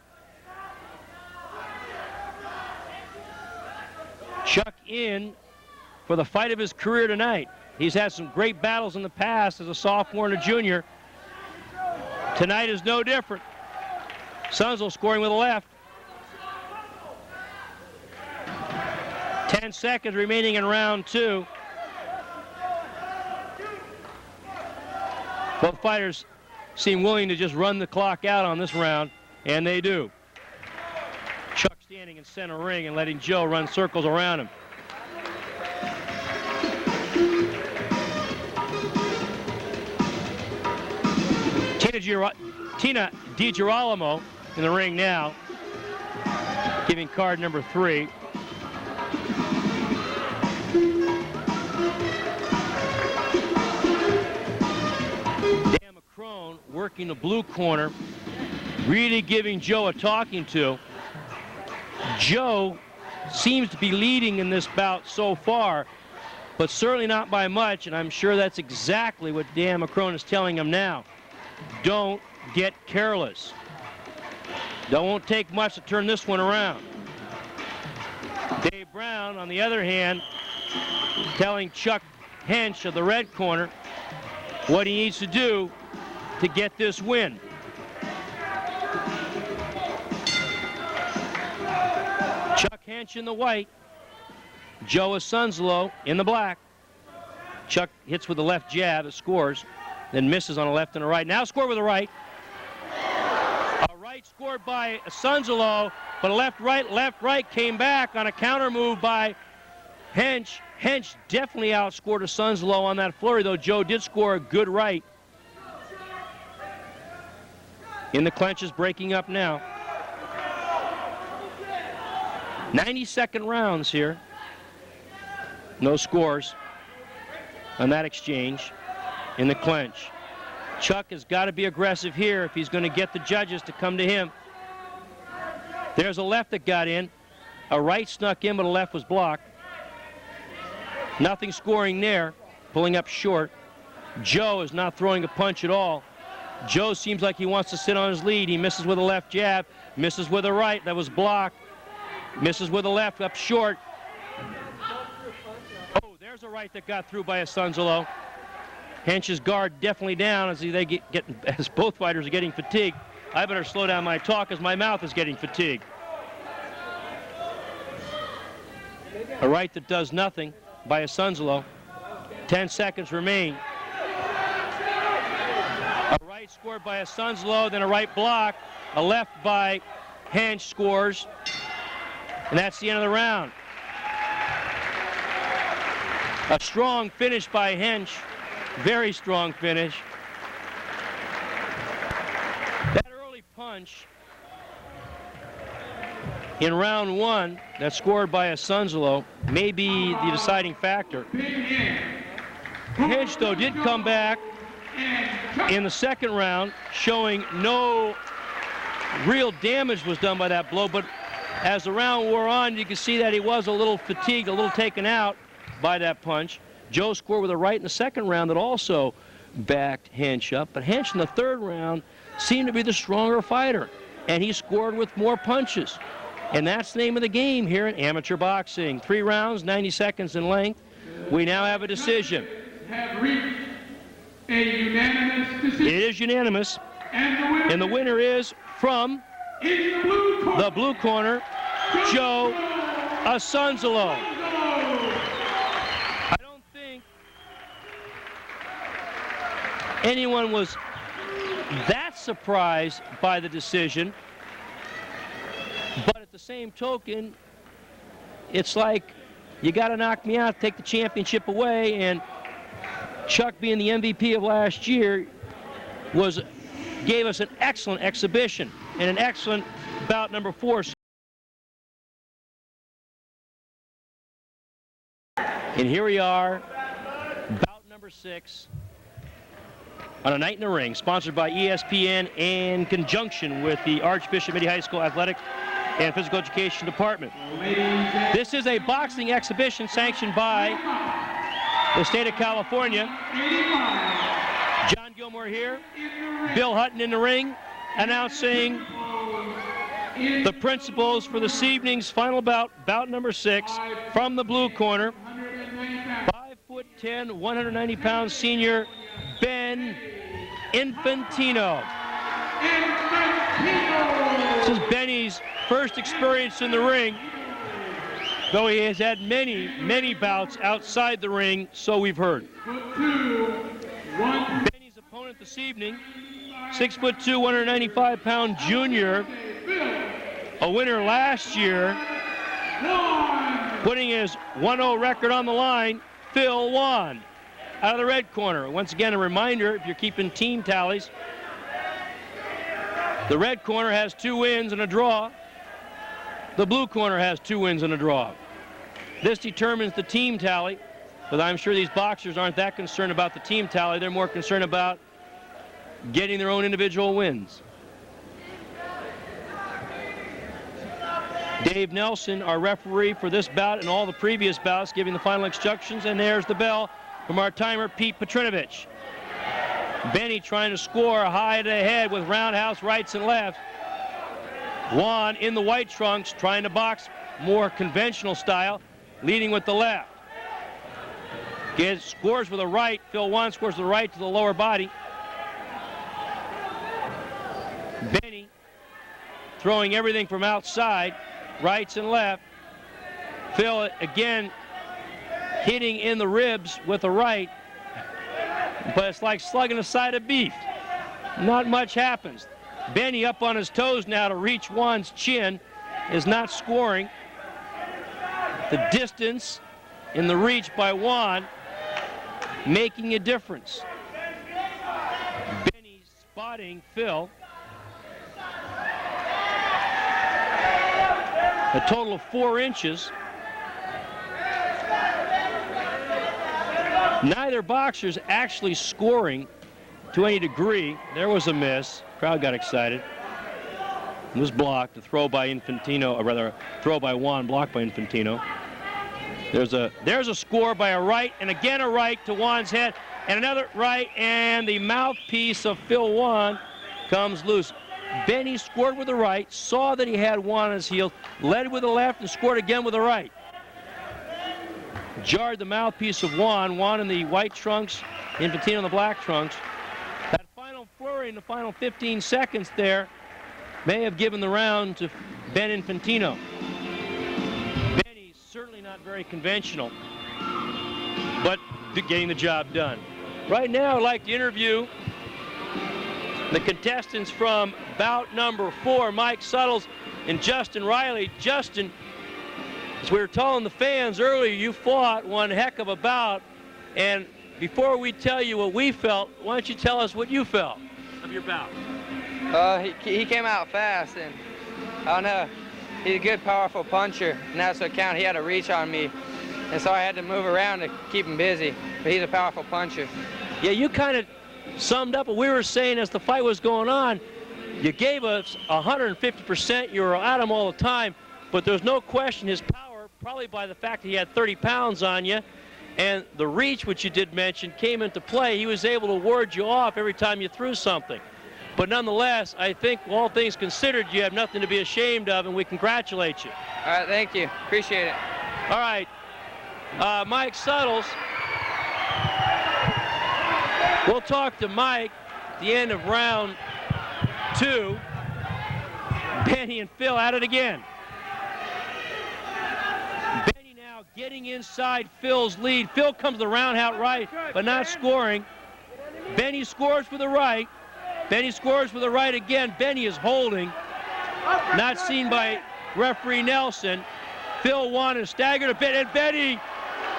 Chuck in for the fight of his career tonight. He's had some great battles in the past as a sophomore and a junior. Tonight is no different. Sunzo scoring with a left. 10 seconds remaining in round 2. Both fighters seem willing to just run the clock out on this round, and they do. Chuck standing in center ring and letting Joe run circles around him. Tina DiGirolamo in the ring now, giving card number 3. Dan McCrone working the blue corner, really giving Joe a talking to. Joe seems to be leading in this bout so far, but certainly not by much, and I'm sure that's exactly what Dan McCrone is telling him now. Don't get careless. Don't take much to turn this one around. Dave Brown, on the other hand, telling Chuck Hench of the red corner what he needs to do to get this win. Chuck Hench in the white. Joe Sunzo in the black. Chuck hits with the left jab, it scores. then misses on a left and a right. Now scored with a right. A right scored by Sunzalo, but a left, right came back on a counter move by Hench. Hench definitely outscored a Sunzalo on that flurry, though Joe did score a good right. In the clenches, breaking up now. 90-second rounds here. No scores on that exchange in the clench. Chuck has got to be aggressive here if he's going to get the judges to come to him. There's a left that got in. A right snuck in, but a left was blocked. Nothing scoring there. Pulling up short. Joe is not throwing a punch at all. Joe seems like he wants to sit on his lead. He misses with a left jab. Misses with a right. That was blocked. Misses with a left up short. Oh, there's a right that got through by a Sunzalo. Hench's guard definitely down as both fighters are getting fatigued. I better slow down my talk as my mouth is getting fatigued. A right that does nothing by a Sunzalo. 10 seconds remain. A right scored by a Sunzalo, then a right block. A left by Hench scores. And that's the end of the round. A strong finish by Hench. Very strong finish. That early punch in round one that scored by a Sunzalo may be the deciding factor. Hench, though, did come back in the second round, showing no real damage was done by that blow, but as the round wore on, you could see that he was a little fatigued, a little taken out by that punch. Joe scored with a right in the second round that also backed Hench up, but Hench in the third round seemed to be the stronger fighter, and he scored with more punches. And that's the name of the game here in amateur boxing. 3 rounds, 90 seconds in length. We now have a decision. Have reached a unanimous decision. It is unanimous. And the winner is from the blue corner, Joe Sunzalo. I don't think anyone was that surprised by the decision. But at the same token, it's like you got to knock me out, take the championship away, and Chuck, being the MVP of last year, gave us an excellent exhibition and an excellent bout number 4. And here we are, bout number 6 on A Night in the Ring, sponsored by ESPN in conjunction with the Archbishop Mitty High School Athletic and Physical Education Department. This is a boxing exhibition sanctioned by the state of California. John Gilmore here, Bill Hutton in the ring, announcing the principals for this evening's final bout, bout number 6, from the blue corner, 5'10", 190-pound senior Ben Infantino. This is Benny's first experience in the ring, though he has had many, many bouts outside the ring, so we've heard. Benny's opponent this evening, 6'2", 195-pound junior, a winner last year, putting his 1-0 record on the line, Phil Wan, out of the red corner. Once again, a reminder, if you're keeping team tallies, the red corner has 2 wins and a draw. The blue corner has 2 wins and a draw. This determines the team tally, but I'm sure these boxers aren't that concerned about the team tally. They're more concerned about getting their own individual wins. Dave Nelson, our referee for this bout and all the previous bouts, giving the final instructions, and there's the bell from our timer, Pete Petrinovich. Benny trying to score high to the head with roundhouse rights and lefts. Juan in the white trunks trying to box more conventional style, leading with the left. Scores with a right. Phil Juan scores with the right to the lower body. Benny throwing everything from outside, rights and left. Phil again hitting in the ribs with a right. but it's like slugging a side of beef. Not much happens. Benny up on his toes now to reach Juan's chin, is not scoring. The distance in the reach by Juan making a difference. Benny spotting Phil. A total of 4 inches. Neither boxer's actually scoring to any degree. There was a miss. Crowd got excited. It was blocked. A throw by Infantino, or rather, a throw by Juan, blocked by Infantino. There's a score by a right, and again a right to Juan's head, and another right, and the mouthpiece of Phil Juan comes loose. Benny scored with the right, saw that he had Juan on his heel, led with the left, and scored again with the right. Jarred the mouthpiece of Juan. Juan in the white trunks, Infantino in the black trunks. That final flurry in the final 15 seconds there may have given the round to Ben Infantino. Benny's certainly not very conventional, but getting the job done. Right now, I'd like to interview the contestants from bout number 4, Mike Suttles and Justin Riley. Justin, as we were telling the fans earlier, you fought one heck of a bout, and before we tell you what we felt, why don't you tell us what you felt of your bout? He came out fast, and I don't know, he's a good, powerful puncher, and that's what counted. He had a reach on me, and so I had to move around to keep him busy, but he's a powerful puncher. Yeah, you kind of summed up what we were saying as the fight was going on. You gave us 150%. You were at him all the time, but there's no question his power, probably by the fact that he had 30 pounds on you, and the reach, which you did mention, came into play. He was able to ward you off every time you threw something. But nonetheless, I think all things considered, you have nothing to be ashamed of, and we congratulate you. All right, thank you. Appreciate it. All right, Mike Suttles. We'll talk to Mike at the end of round 2. Benny and Phil at it again. Benny now getting inside Phil's lead. Phil comes the roundhouse right, but not scoring. Benny scores with the right. Benny scores with the right again. Benny is holding. Not seen by referee Nelson. Phil Juan is staggered a bit, and Benny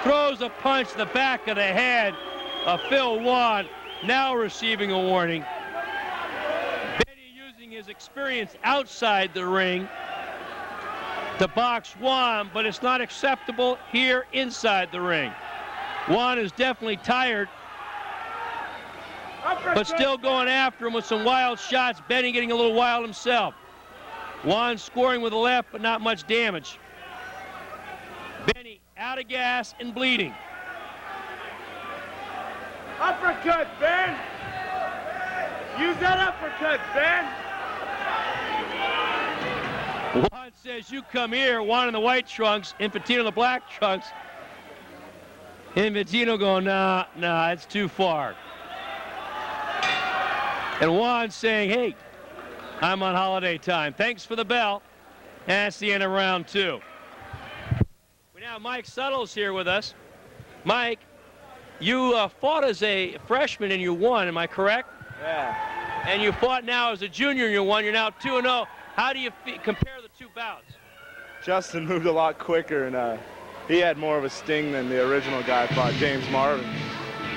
throws a punch to the back of the head of Phil Juan, now receiving a warning. Benny using his experience outside the ring to box Juan, but it's not acceptable here inside the ring. Juan is definitely tired, but still going after him with some wild shots. Benny getting a little wild himself. Juan scoring with the left, but not much damage. Benny out of gas and bleeding. Uppercut, Ben! Use that uppercut, Ben! Juan says, you come here. Juan in the white trunks, Infantino in the black trunks. Infantino going, nah, it's too far. And Juan saying, hey, I'm on holiday time. Thanks for the bell. And that's the end of round 2. We now have Mike Suttles here with us. Mike, you fought as a freshman and you won, am I correct? Yeah. And you fought now as a junior and you won. You're now 2-0. How do you compare the two bouts? Justin moved a lot quicker, and he had more of a sting than the original guy I fought, James Marvin.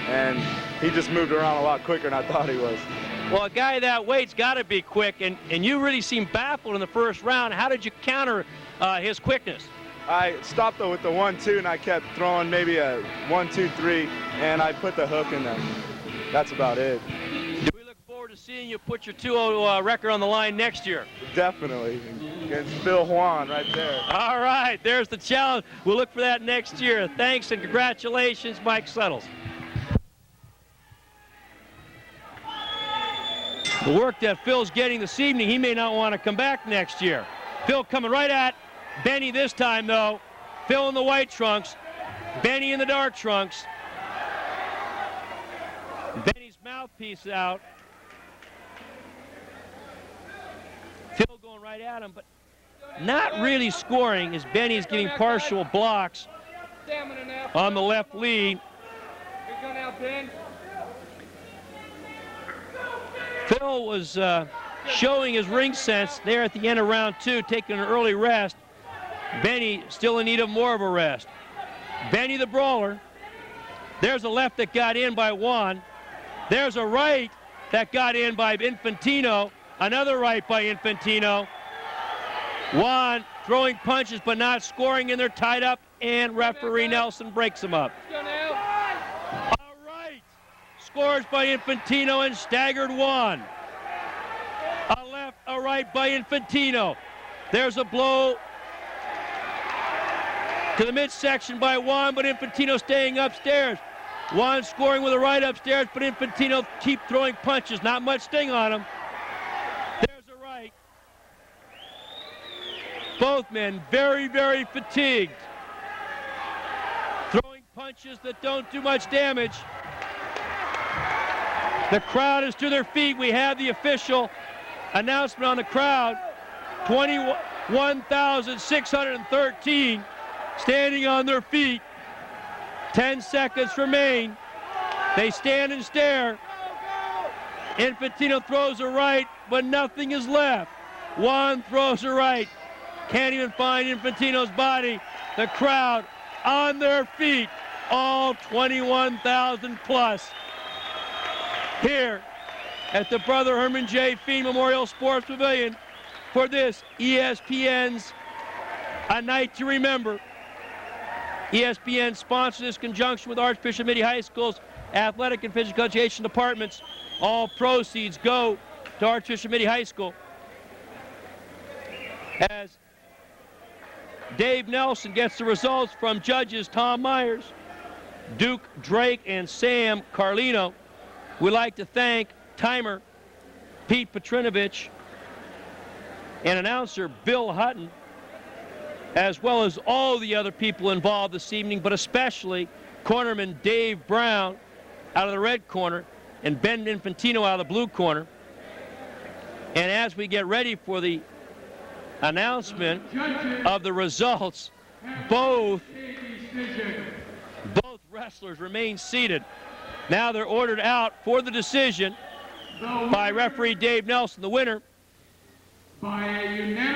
And he just moved around a lot quicker than I thought he was. Well, a guy that weight's got to be quick, and you really seemed baffled in the first round. How did you counter his quickness? I stopped with the 1-2, and I kept throwing maybe a 1-2-3, and I put the hook in there. That's about it. Do we look forward to seeing you put your 2-0 record on the line next year? Definitely. Against Phil Juan right there. All right, there's the challenge. We'll look for that next year. Thanks and congratulations, Mike Suttles. The work that Phil's getting this evening, he may not want to come back next year. Phil coming right at Benny this time, though. Phil in the white trunks, Benny in the dark trunks. Benny's mouthpiece out. Phil going right at him, but not really scoring as Benny's getting partial blocks on the left lead. Phil was showing his ring sense there at the end of round 2, taking an early rest. Benny still in need of more of a rest. Benny the brawler. There's a left that got in by Juan. There's a right that got in by Infantino. Another right by Infantino. Juan throwing punches but not scoring, and they're tied up, and referee Nelson breaks them up. A right scores by Infantino and staggered Juan. A left, a right by Infantino. There's a blow to the midsection by Juan, but Infantino staying upstairs. Juan scoring with a right upstairs, but Infantino keep throwing punches. Not much sting on him. There's a right. Both men very, very fatigued. Throwing punches that don't do much damage. The crowd is to their feet. We have the official announcement on the crowd. 21,613 standing on their feet. 10 seconds remain. They stand and stare. Infantino throws a right, but nothing is left. Juan throws a right. Can't even find Infantino's body. The crowd on their feet, all 21,000 plus. Here at the Brother Herman J. Feen Memorial Sports Pavilion for this ESPN's A Night to Remember. ESPN sponsors this conjunction with Archbishop Mitty High School's athletic and physical education departments. All proceeds go to Archbishop Mitty High School. As Dave Nelson gets the results from judges Tom Myers, Duke Drake, and Sam Carlino. We'd like to thank timer Pete Petrinovich and announcer Bill Hutton, as well as all the other people involved this evening, but especially cornerman Dave Brown out of the red corner and Ben Infantino out of the blue corner. And as we get ready for the announcement of the results, both wrestlers remain seated. Now they're ordered out for the decision by referee Dave Nelson. The winner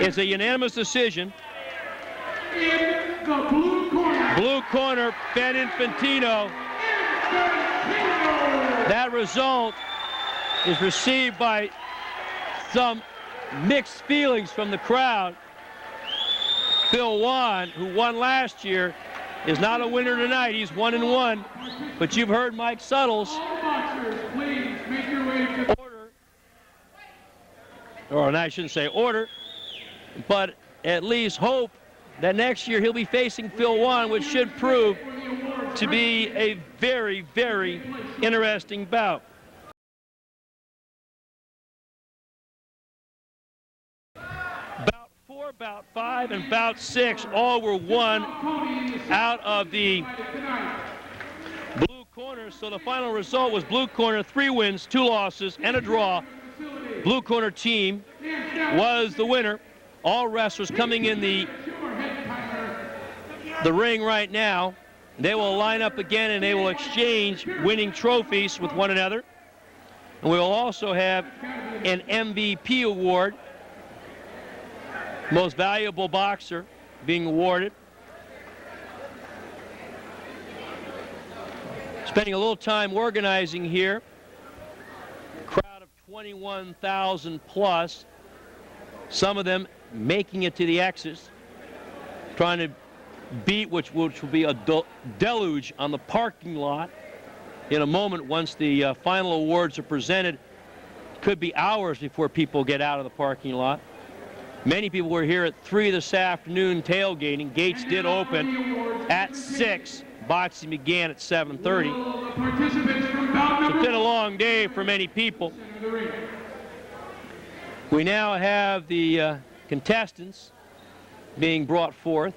is a unanimous decision. In the blue corner. Blue corner, Ben Infantino. That result is received by some mixed feelings from the crowd. Phil Juan, who won last year, is not a winner tonight. He's 1-1. But you've heard Mike Suttles. Please make your way to order. Or I shouldn't say order, but at least hope that next year he'll be facing Phil Juan, which should prove to be a very, very interesting bout. Bout 4, bout 5, and bout 6 all were won out of the blue corner. So the final result was blue corner 3 wins, 2 losses, and a draw. Blue corner team was the winner. All wrestlers coming in the ring right now. They will line up again and they will exchange winning trophies with one another. And we will also have an MVP award, most valuable boxer, being awarded. Spending a little time organizing here. Crowd of 21,000 plus. Some of them making it to the X's, trying to beat which will be a deluge on the parking lot in a moment once the final awards are presented. Could be hours before people get out of the parking lot. Many people were here at 3 this afternoon tailgating. Gates did open at 6. Boxing began at 7:30. It's been a long day for many people. We now have the contestants being brought forth,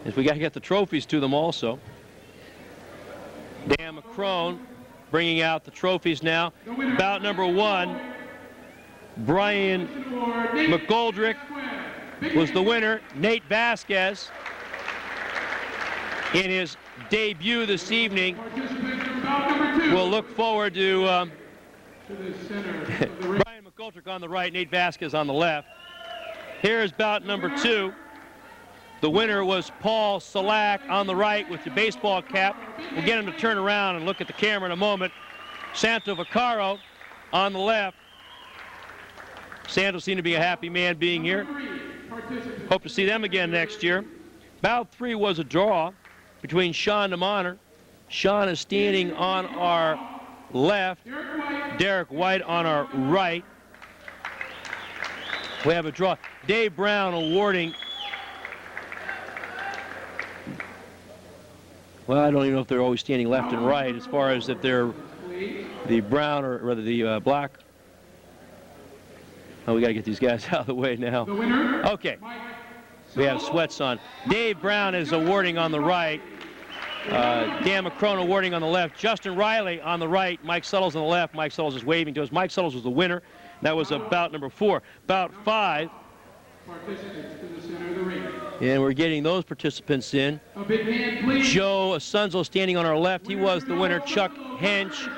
as we got to get the trophies to them also. Dan McCrone bringing out the trophies now. Bout number 1, Brian McGoldrick was the winner. Nate Vasquez in his debut this evening. We'll look forward to Brian McGoldrick on the right, Nate Vasquez on the left. Here's bout number 2. The winner was Paul Salak on the right with the baseball cap. We'll get him to turn around and look at the camera in a moment. Santo Vaccaro on the left. Santo seemed to be a happy man being here. Hope to see them again next year. Bout 3 was a draw between Sean DeMonner. Sean is standing on our left. Derek White on our right. We have a draw. Dave Brown awarding. Well, I don't even know if they're always standing left and right as far as if they're the brown or rather the black. Oh, we got to get these guys out of the way now. Okay. We have sweats on. Dave Brown is awarding on the right. Dan McCrone awarding on the left. Justin Riley on the right. Mike Suttles on the left. Mike Suttles is waving to us. Mike Suttles was the winner. That was bout number 4. Bout 5. And we're getting those participants in. Joe Asunzo standing on our left. He was the winner. Chuck Hench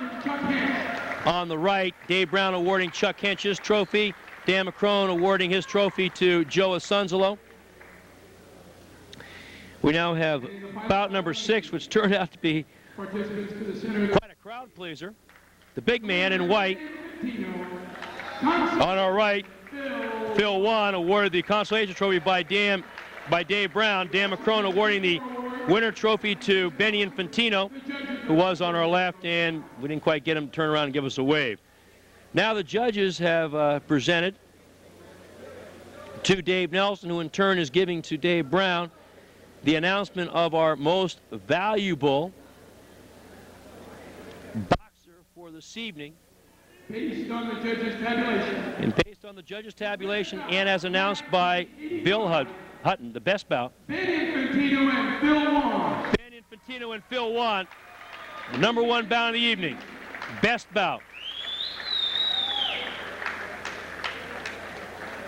on the right. Dave Brown awarding Chuck Hench's trophy. Dan McCrone awarding his trophy to Joe Asunzo. We now have bout number 6, which turned out to be quite a crowd pleaser. The big man in white on our right, Phil Wan, awarded the consolation trophy by Dave Brown. Dan McCrone awarding the winner trophy to Benny Infantino, who was on our left, and we didn't quite get him to turn around and give us a wave. Now the judges have presented to Dave Nelson, who in turn is giving to Dave Brown the announcement of our most valuable boxer for this evening. Based on the judges' tabulation. And based on the judges' tabulation and as announced by Bill Hutton, the best bout. Ben Infantino and Phil Wan. Ben Infantino and Phil Wan, the number 1 bout of the evening. Best bout.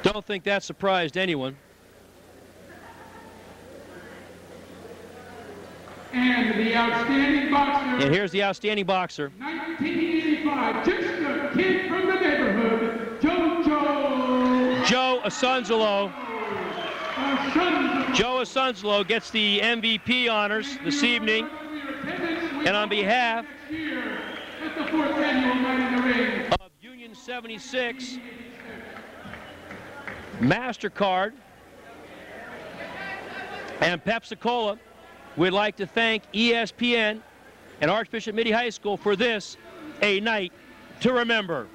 Don't think that surprised anyone. And the outstanding boxer. And here's the outstanding boxer. 1985, just a kid from the neighborhood, Joe Asunzo. Joe Asunzo gets the MVP honors this evening. And on behalf of Union 76, MasterCard, and Pepsi-Cola, we'd like to thank ESPN and Archbishop Mitty High School for this, a night to remember.